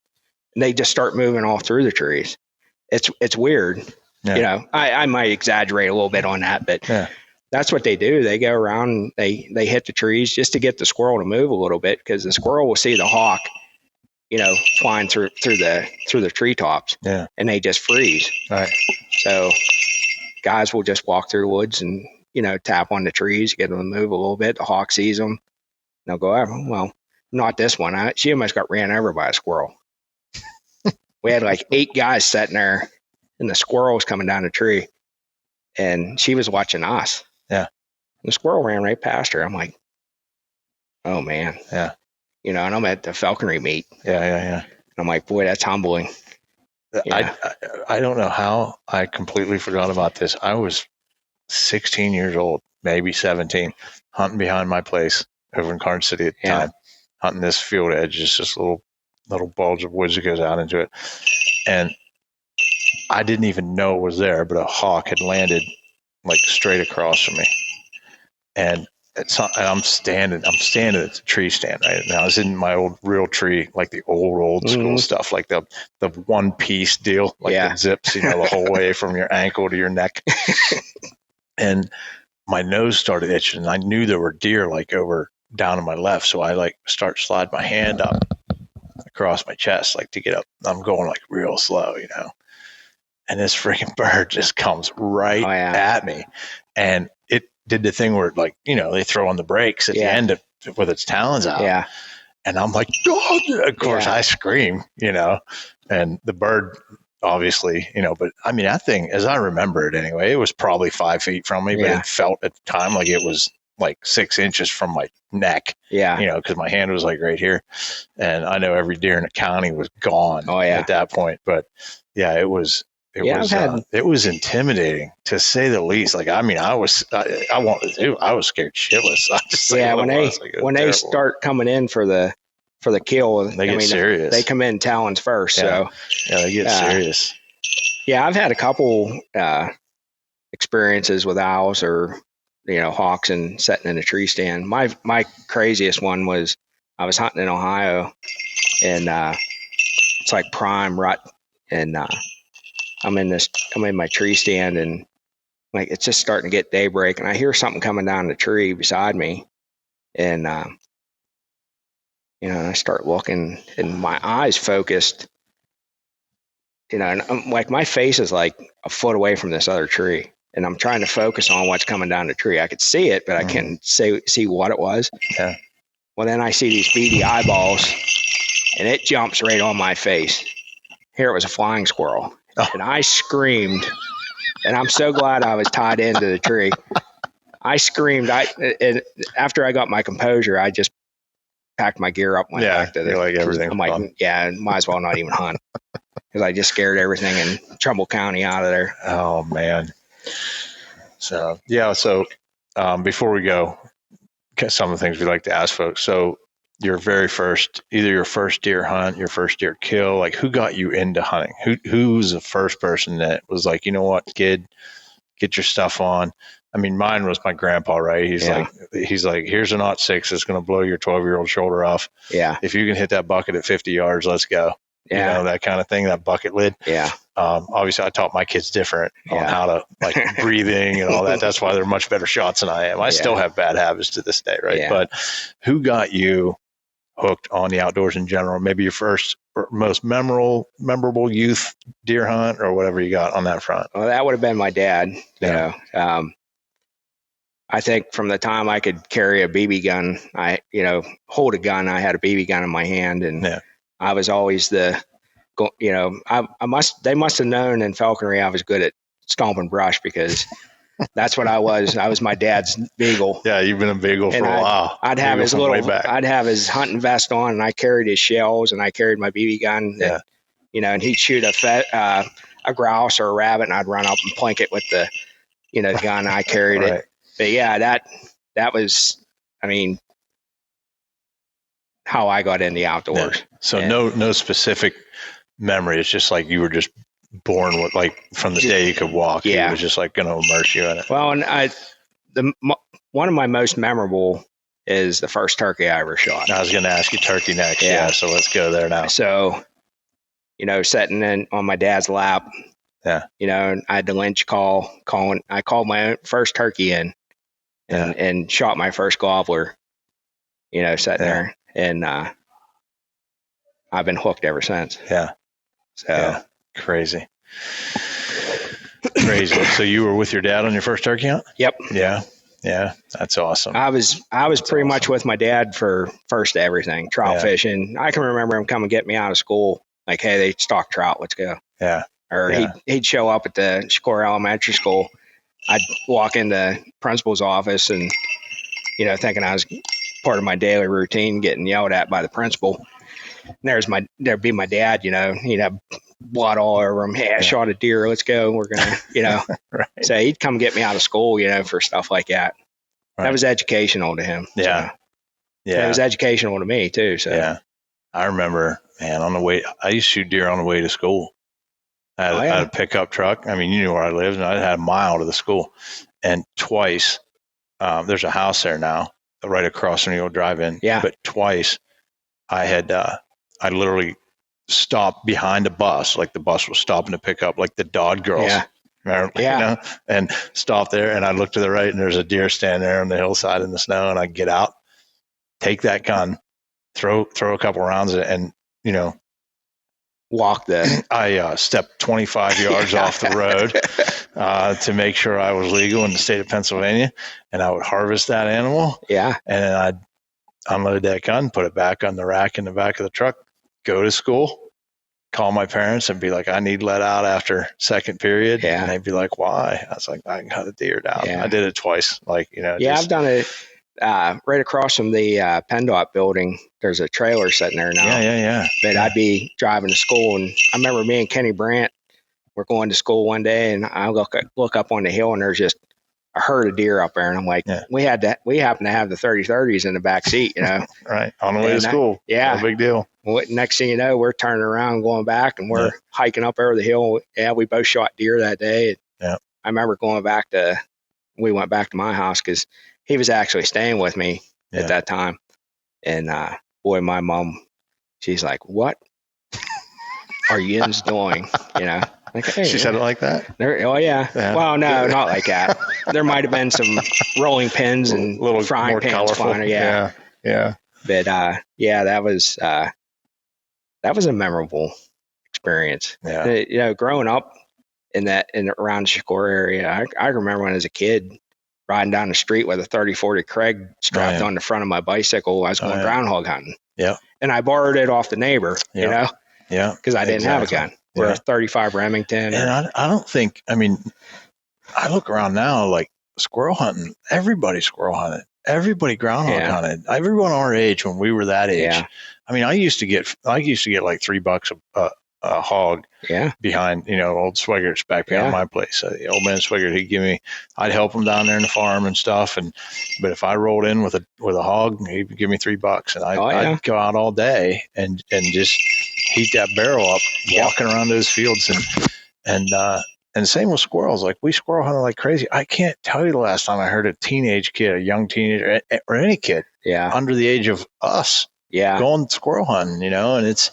And they just start moving all through the trees. It's weird. Yeah. I might exaggerate a little bit on that, but that's what they do. They go around and they hit the trees just to get the squirrel to move a little bit, because the squirrel will see the hawk, flying through the treetops. Yeah. And they just freeze. Right. So guys will just walk through the woods and, tap on the trees, get them to move a little bit. The hawk sees them. They'll go, oh, well, not this one. She almost got ran over by a squirrel. We had 8 guys sitting there, and the squirrel was coming down the tree, and she was watching us. Yeah. And the squirrel ran right past her. I'm like, oh man. Yeah. and I'm at the falconry meet. Yeah. I'm like, boy, that's humbling. Yeah. I don't know how I completely forgot about this. I was 16 years old, maybe 17, hunting behind my place over in Carson City at the time, hunting this field edge, just this little bulge of woods that goes out into it. And I didn't even know it was there, but a hawk had landed like straight across from me. And I'm standing at the tree stand right now. I was in my old real tree, like the old school stuff, like the one piece deal, like that zips, the whole way from your ankle to your neck. And my nose started itching, and I knew there were deer like over down to my left. So I like slide my hand up across my chest, like to get up. I'm going like real slow, and this freaking bird just comes right at me. And it did the thing where like, they throw on the brakes at the end with its talons out. Yeah. And I'm like, oh, of course I scream, and the bird obviously, but I mean, that thing, as I remember it anyway, it was probably 5 feet from me, but it felt at the time like it was like 6 inches from my neck, because my hand was like right here. And I know every deer in the county was gone at that point. But it was intimidating to say the least. Like, I mean, I was scared shitless. I just when they start coming in for the kill, they get serious. They come in talons first. So they get serious. Yeah, I've had a couple experiences with owls or hawks and sitting in a tree stand. My craziest one was I was hunting in Ohio, and it's like prime rut, and I'm in my tree stand, and like it's just starting to get daybreak, and I hear something coming down the tree beside me, and I start looking, and my eyes focused, and I'm like, my face is like a foot away from this other tree, and I'm trying to focus on what's coming down the tree. I could see it, but I can't see what it was. Yeah. Well, then I see these beady eyeballs, and it jumps right on my face. Here it was a flying squirrel. And I screamed, and I'm so glad I was tied into the tree. I screamed. And after I got my composure, I just packed my gear up, went back to the. Like everything. I'm like, might as well not even hunt, because I just scared everything in Trumbull County out of there. Oh man. So before we go, some of the things we like to ask folks. So your first deer hunt, your first deer kill, like who got you into hunting? Who was the first person that was like, you know what, kid, get your stuff on? I mean, mine was my grandpa, right? He's like, here's an .06 that's going to blow your 12-year-old shoulder off. Yeah. If you can hit that bucket at 50 yards, let's go. Yeah. That kind of thing, that bucket lid. Yeah. Obviously I taught my kids different on how to like breathing and all that. That's why they're much better shots than I am. I still have bad habits to this day. Right. Yeah. But who got you hooked on the outdoors in general? Maybe your first or most memorable youth deer hunt or whatever you got on that front. Well, that would have been my dad. I think from the time I could carry a BB gun, hold a gun, I had a BB gun in my hand, and I was always they must have known in falconry I was good at stomping brush, because that's what I was. I was my dad's beagle. Yeah, you've been a beagle for a while. I'd have his hunting vest on, and I carried his shells, and I carried my BB gun. Yeah. And he'd shoot a grouse or a rabbit, and I'd run up and plink it with the gun. I carried it. But yeah, that was, I mean, how I got in the outdoors. Yeah. So no specific memory. It's just like you were just born with, like, from the day you could walk. Yeah. It was just like going to immerse you in it. Well, and one of my most memorable is the first turkey I ever shot. I was going to ask you turkey next. Yeah. So let's go there now. So, sitting in on my dad's lap. Yeah. And I had the lynch calling. I called my own first turkey in. And shot my first gobbler, sitting there, and I've been hooked ever since. Yeah. So crazy. So you were with your dad on your first turkey hunt? Yep. Yeah. That's awesome. I was pretty much with my dad for first everything, trout fishing. I can remember him coming get me out of school, like, hey, they stock trout, let's go. Yeah. Or he'd show up at the Shakur Elementary School. I'd walk in the principal's office and, thinking I was part of my daily routine, getting yelled at by the principal. And there'd be my dad, he'd have blood all over him. Hey, I shot a deer. Let's go. We're going to, Right. So he'd come get me out of school, for stuff like that. Right. That was educational to him. Yeah. So. Yeah. It was educational to me too. So yeah, I remember, man, I used to shoot deer on the way to school. I had a pickup truck. I mean, you knew where I lived, and I had a mile to the school. And twice, there's a house there now, right across from the old drive-in. Yeah. But twice, I literally stopped behind a bus, like the bus was stopping to pick up, like the Dodd girls. Yeah. Remember, and stopped there, and I looked to the right, and there's a deer standing there on the hillside in the snow, and I get out, take that gun, throw a couple rounds, and walk the. I stepped 25 yards off the road to make sure I was legal in the state of Pennsylvania, and I would harvest that animal. Yeah, and then I'd unload that gun, put it back on the rack in the back of the truck, go to school, call my parents, and be like, I need let out after second period. Yeah. And they'd be like, why? I was like, I can cut a deer down. Yeah. I did it twice. I've done it right across from the PennDOT building. There's a trailer sitting there now. Yeah. But I'd be driving to school, and I remember me and Kenny Brandt were going to school one day, and I look up on the hill, and there's just a herd of deer up there, and I'm like, we happen to have the 30-30s in the back seat, Right, on the way to school. Yeah, no big deal. Next thing you know, we're turning around, going back, and we're hiking up over the hill. Yeah, we both shot deer that day. Yeah, I remember we went back to my house because he was actually staying with me at that time, and boy, my mom, she's like, "What are you doing?" Like, hey, she said it like that? Oh, yeah. Well, no, not like that. There might have been some rolling pins and little frying pans flying. Yeah. But, that was a memorable experience. Yeah. Growing up in around the Shakur area, I remember when I was a kid riding down the street with a 30-40 Craig strapped on the front of my bicycle. I was going groundhog hunting. Yeah. And I borrowed it off the neighbor, Yeah. because I didn't have a gun. Or a 35 Remington. And I don't think, I look around now, like squirrel hunting, everybody squirrel hunted. Everybody groundhog hunted. Everyone our age, when we were that age. Yeah. I used to get like $3 a hog behind, old Swiggert's back behind my place. The old man Swiggert, I'd help him down there in the farm and stuff. But if I rolled in with a hog, he'd give me $3, and I'd go out all day and just heat that barrel up, walking around those fields, and same with squirrels. Like, we squirrel hunted like crazy. I can't tell you the last time I heard a young teenager, or any kid, under the age of us, going squirrel hunting. And it's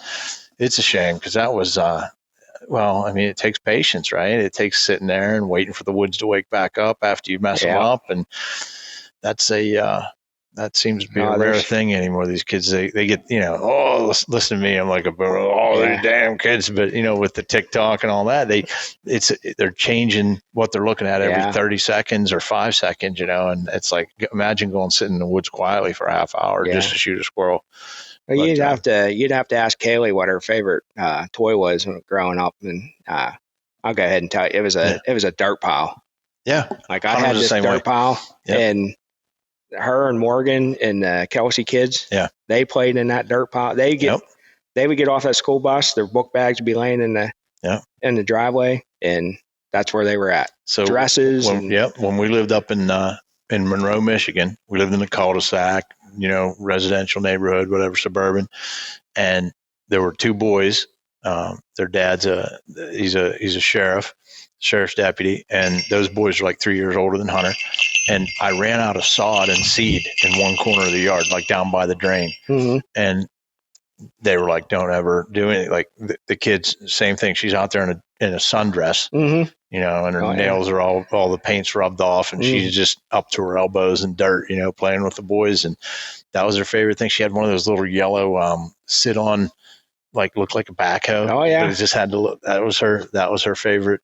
a shame, because that was, it takes patience, right? It takes sitting there and waiting for the woods to wake back up after you mess them up, and that's that seems to be a rare thing anymore. These kids, they get, listen to me. I'm like, these damn kids. But, with the TikTok and all that, they're changing what they're looking at every 30 seconds or 5 seconds, and it's like, imagine going sit in the woods quietly for a half hour just to shoot a squirrel. Well, you'd have to ask Kaylee what her favorite toy was when growing up, and I'll go ahead and tell you, it was a dirt pile. Yeah, like I had this dirt pile, and her and Morgan and Kelsey kids, they played in that dirt pile. They would get off that school bus, their book bags would be laying in the driveway, and that's where they were at. So dresses. When we lived up in Monroe, Michigan, we lived in a cul-de-sac, residential neighborhood, whatever, suburban, and there were two boys. Their dad's he's a sheriff's deputy, and those boys are like 3 years older than Hunter. And I ran out of sod and seed in one corner of the yard, like down by the drain. Mm-hmm. And they were like, don't ever do anything. Like the kids, same thing. She's out there in a sundress, and her nails are all the paint's rubbed off, and she's just up to her elbows in dirt, playing with the boys. And that was her favorite thing. She had one of those little yellow sit on, like, looked like a backhoe. Oh yeah. But it just had to look. That was her favorite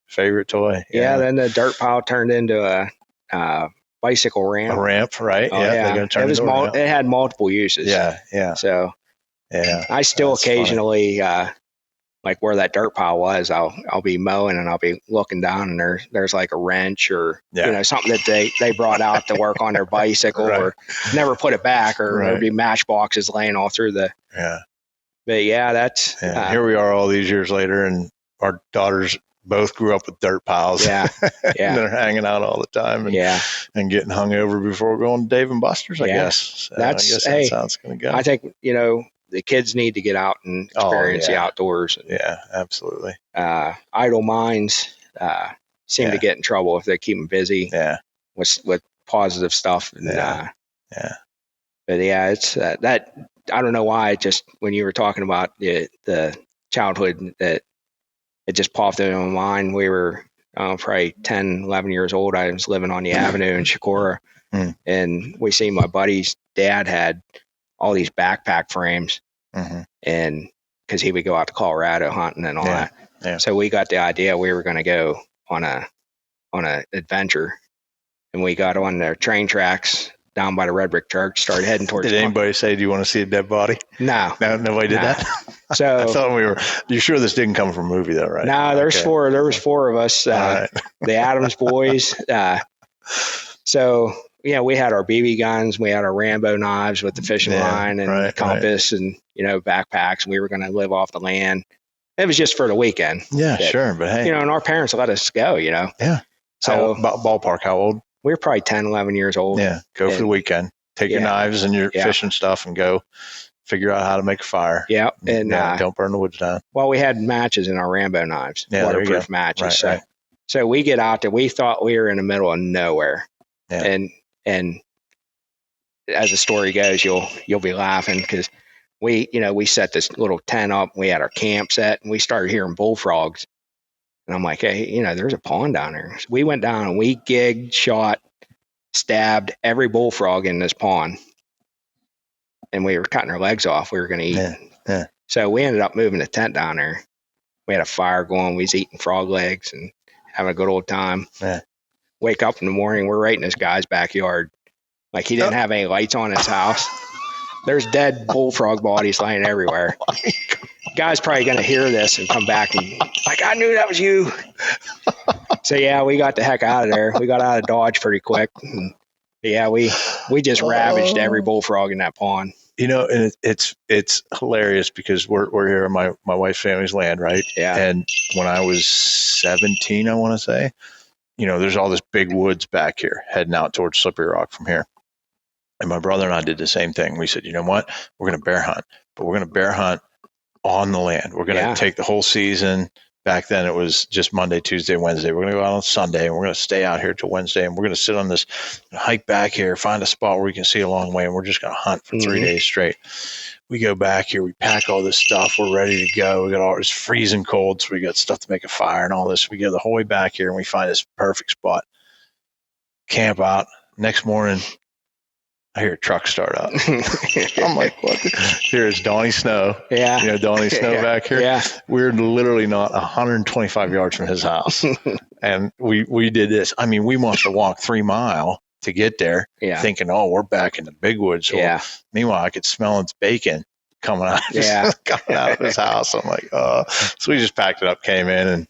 toy. Yeah. Then the dirt pile turned into a bicycle ramp. A ramp, right? Oh, yeah. It had multiple uses. Yeah. So I still occasionally like where that dirt pile was, I'll be mowing and I'll be looking down and there's like a wrench or something that they brought out to work on their bicycle or never put it back, or there'd be matchboxes laying all through the But that's here we are all these years later, and our daughters both grew up with dirt piles. And they're hanging out all the time and getting hung over before going to Dave and Buster's, I guess. So I guess that's how it's going to go. I think, the kids need to get out and experience the outdoors. Yeah, absolutely. Idle minds seem to get in trouble if they keep them busy with positive stuff. And, but it's that, I don't know why, just when you were talking about the childhood, that it just popped into my mind. We were probably 10, 11 years old. I was living on the avenue in Shakora, and we seen my buddy's dad had all these backpack frames, and because he would go out to Colorado hunting and all that. Yeah. So we got the idea we were going to go on a adventure, and we got on the train tracks down by the Red Brick Church, started heading towards. Did anybody say, do you want to see a dead body? No, nobody did that. So I thought you're sure this didn't come from a movie though, right? No, there was four of us, the Adams boys. So we had our BB guns, we had our Rambo knives with the fishing line and compass and, backpacks, and we were going to live off the land. It was just for the weekend. Yeah, sure. But hey, and our parents let us go, Yeah. So ballpark, how old? We were probably 10, 11 years old. Yeah. Go for the weekend, take your knives and your fishing stuff and go figure out how to make a fire. Yeah. And don't burn the woods down. Well, we had matches in our Rambo knives, waterproof matches. Right. So we get out there, we thought we were in the middle of nowhere. Yeah. And as the story goes, you'll be laughing because we set this little tent up. We had our camp set, and we started hearing bullfrogs. And I'm like, hey, there's a pond down there. So we went down and we gigged, shot, stabbed every bullfrog in this pond. And we were cutting our legs off. We were going to eat. Yeah. So we ended up moving the tent down there. We had a fire going. We was eating frog legs and having a good old time. Yeah. Wake up in the morning, we're right in this guy's backyard. Like he didn't have any lights on his house. There's dead bullfrog bodies laying everywhere. Guy's probably going to hear this and come back and like, I knew that was you. So we got the heck out of there. We got out of Dodge pretty quick. And, we just ravaged every bullfrog in that pond. And it's hilarious because we're here on my wife's family's land, right? Yeah. And when I was 17, I want to say, there's all this big woods back here heading out towards Slippery Rock from here. And my brother and I did the same thing. We said, you know what? We're going to bear hunt, but we're going to bear hunt on the land. We're going to take the whole season. Back then it was just Monday, Tuesday, Wednesday. We're going to go out on Sunday and we're going to stay out here till Wednesday. And we're going to sit on this, hike back here, find a spot where we can see a long way. And we're just going to hunt for 3 days straight. We go back here, we pack all this stuff. We're ready to go. We got it's freezing cold. So we got stuff to make a fire and all this. We go the whole way back here and we find this perfect spot, camp out. Next morning, I hear a truck start up. I'm like, what? Here's Donnie Snow. Yeah. Donnie Snow back here. Yeah. We're literally not 125 yards from his house. And we did this. I mean, we must have walked 3 miles to get there thinking, we're back in the big woods. So meanwhile, I could smell his bacon coming out of his house. I'm like, so we just packed it up, came in, and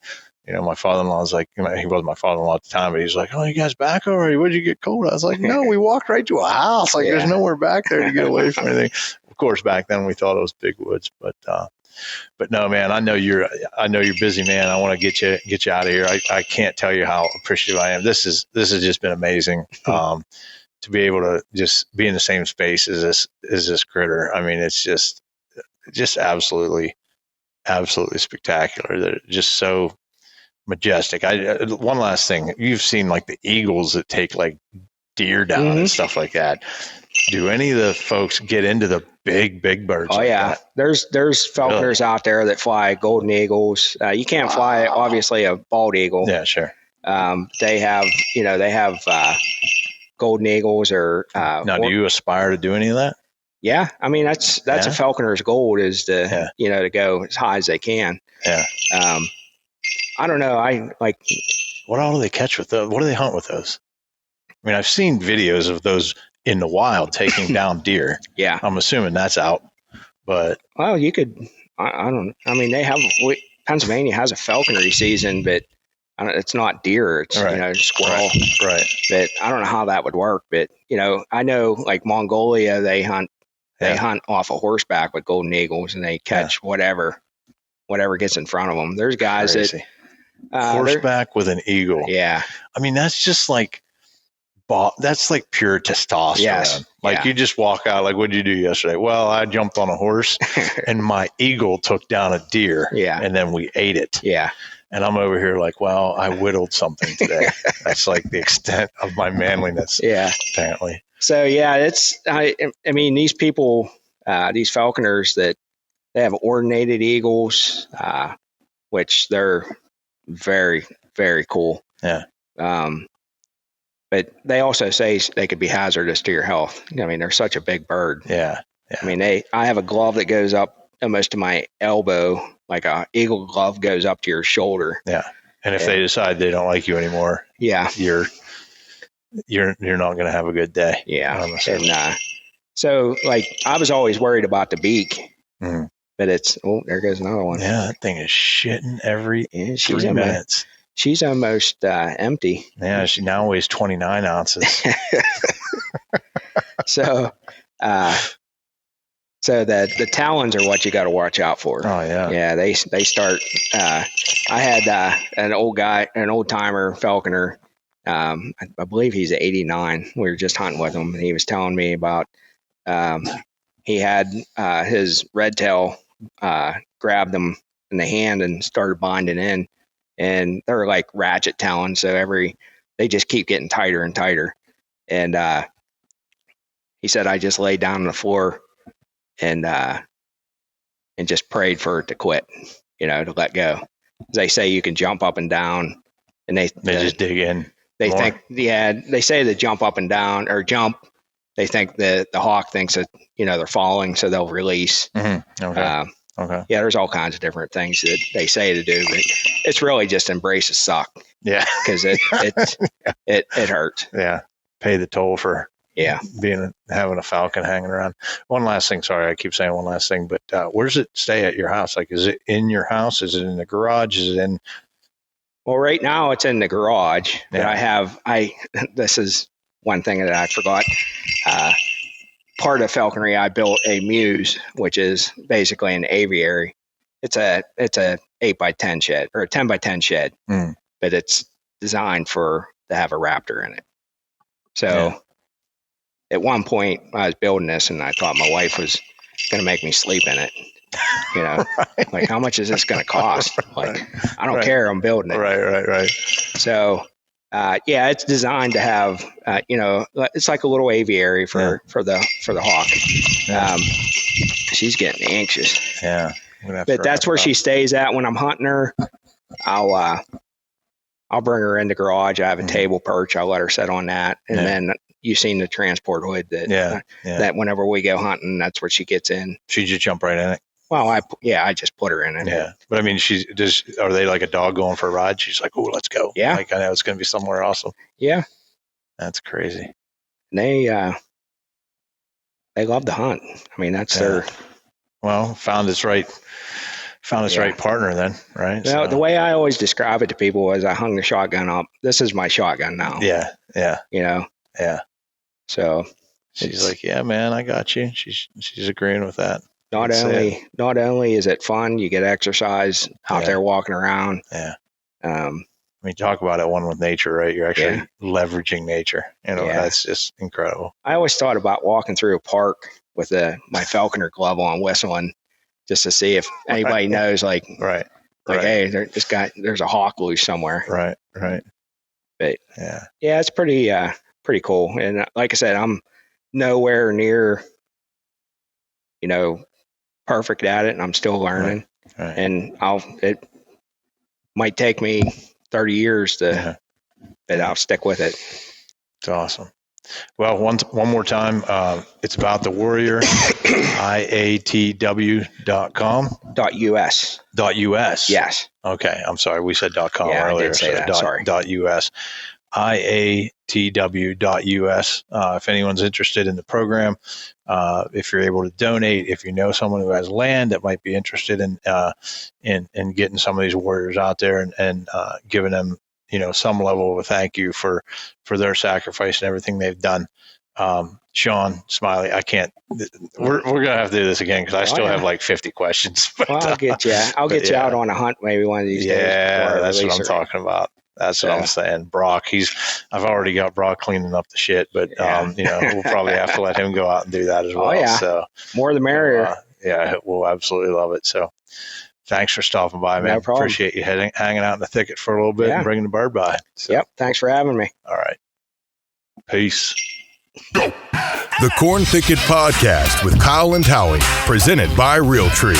my father-in-law was like, he wasn't my father-in-law at the time, but he's like, oh, you guys back already? What did you get cold? I was like, no, we walked right to a house. Like, there's nowhere back there to get away from anything. Of course, back then we thought it was big woods, but no, man, I know you're busy, man. I want to get you out of here. I can't tell you how appreciative I am. This has just been amazing. To be able to just be in the same space as this critter. I mean, it's just absolutely spectacular. They're just so majestic. One last thing, you've seen like the eagles that take like deer down and stuff like that. Do any of the folks get into the big birds? Oh, yeah. That? There's falconers out there that fly golden eagles. You can't fly, obviously, a bald eagle. Yeah, sure. They have golden eagles or. Now, do you aspire to do any of that? Yeah. I mean, that's a falconer's goal is to, to go as high as they can. Yeah. I don't know. What all do they catch with those? What do they hunt with those? I mean, I've seen videos of those in the wild taking down deer. Yeah. I'm assuming that's out, but. Well, you could I don't. I mean, Pennsylvania has a falconry season, but it's not deer. It's squirrel. Right. But I don't know how that would work. But I know like Mongolia, they hunt off of horseback with golden eagles, and they catch whatever gets in front of them. There's guys that horseback with an eagle. Yeah. I mean, that's just like that's like pure testosterone. Yes. Like you just walk out. Like, what did you do yesterday? Well, I jumped on a horse, and my eagle took down a deer. Yeah. And then we ate it. Yeah. And I'm over here like, well, I whittled something today. That's like the extent of my manliness. Yeah. Apparently. So yeah, I mean, these people, these falconers that they have ordinated eagles, which they're very, very cool. Yeah. But they also say they could be hazardous to your health. I mean, they're such a big bird. Yeah. I mean, I have a glove that goes up almost to my elbow, like a eagle glove goes up to your shoulder. Yeah. And if they decide they don't like you anymore, you're not going to have a good day. Yeah. And so like I was always worried about the beak, but there goes another one. Yeah, that thing is shitting every 3 minutes. She's almost empty. Yeah, she now weighs 29 ounces. So the talons are what you got to watch out for. Oh yeah. Yeah, they start. I had an old timer falconer. I believe he's 89. We were just hunting with him, and he was telling me about. He had his red tail grabbed him in the hand and started binding in, and they're like ratchet talons. So they just keep getting tighter and tighter. And he said, I just laid down on the floor and just prayed for it to quit, to let go. They say you can jump up and down, and they just dig in. They think, they say to jump up and down or jump. They think the hawk thinks that, they're falling, so they'll release. Mm-hmm. Okay. Okay. Yeah, there's all kinds of different things that they say to do, but it's really just embrace the suck. Yeah. Because it hurts. Yeah. Pay the toll for having a falcon hanging around. One last thing. Sorry, I keep saying one last thing, but where does it stay at your house? Like, is it in your house? Is it in the garage? Is it in? Well, right now it's in the garage. Yeah. But this is one thing that I forgot. Part of falconry, I built a muse, which is basically an aviary. It's a 8x10 shed or a 10x10 shed, but it's designed to have a raptor in it. So at one point I was building this and I thought my wife was going to make me sleep in it. Right. Like, how much is this going to cost? Like, I don't care. I'm building it. Right. So, it's designed to have, it's like a little aviary for the hawk. Yeah. She's getting anxious. Yeah. But that's where she stays at when I'm hunting her. I'll bring her in the garage. I have a table perch. I'll let her sit on that. And then you've seen the transport hood that whenever we go hunting, that's where she gets in. She just jump right in it. Well, I just put her in it. Yeah. But I mean, are they like a dog going for a ride? She's like, oh, let's go. Yeah. Like, I know it's going to be somewhere awesome. Yeah. That's crazy. They love to hunt. I mean, that's their. Well, found its right partner then, right? Well, the way I always describe it to people is I hung the shotgun up. This is my shotgun now. Yeah. Yeah. So she's like, yeah, man, I got you. She's agreeing with that. Not only is it fun, you get exercise out there walking around. Yeah. I mean, talk about it one with nature, right? You're actually leveraging nature. That's just incredible. I always thought about walking through a park with my falconer glove on, whistling, just to see if anybody knows, like, hey, there's a hawk loose somewhere. Right. But it's pretty cool. And like I said, I'm nowhere near, perfect at it, and I'm still learning. Right. And it might take me 30 years but I'll stick with it. It's awesome. Well, one more time, it's about the warrior, iatw.com. .us. .us. Yes. Okay. I'm sorry. We said .com earlier. I did say that. Sorry. .us. iatw.us. If anyone's interested in the program, if you're able to donate, if you know someone who has land that might be interested in getting some of these warriors out there and giving them, some level of a thank you for their sacrifice and everything they've done. Shaun, Smiley, I can't. We're gonna have to do this again because I still have like 50 questions. But, well, I'll get you. I'll get you out on a hunt maybe one of these days. Yeah, that's what I'm talking about. That's what I'm saying. Brock, I've already got Brock cleaning up the shit, but we'll probably have to let him go out and do that as well. Oh, yeah. So more the merrier. We'll absolutely love it. So thanks for stopping by, man. No problem. Appreciate you hanging out in the thicket for a little bit and bringing the bird by. So, yep. Thanks for having me. All right. Peace. The Corn Thicket Podcast with Kyle and Howie, presented by Realtree.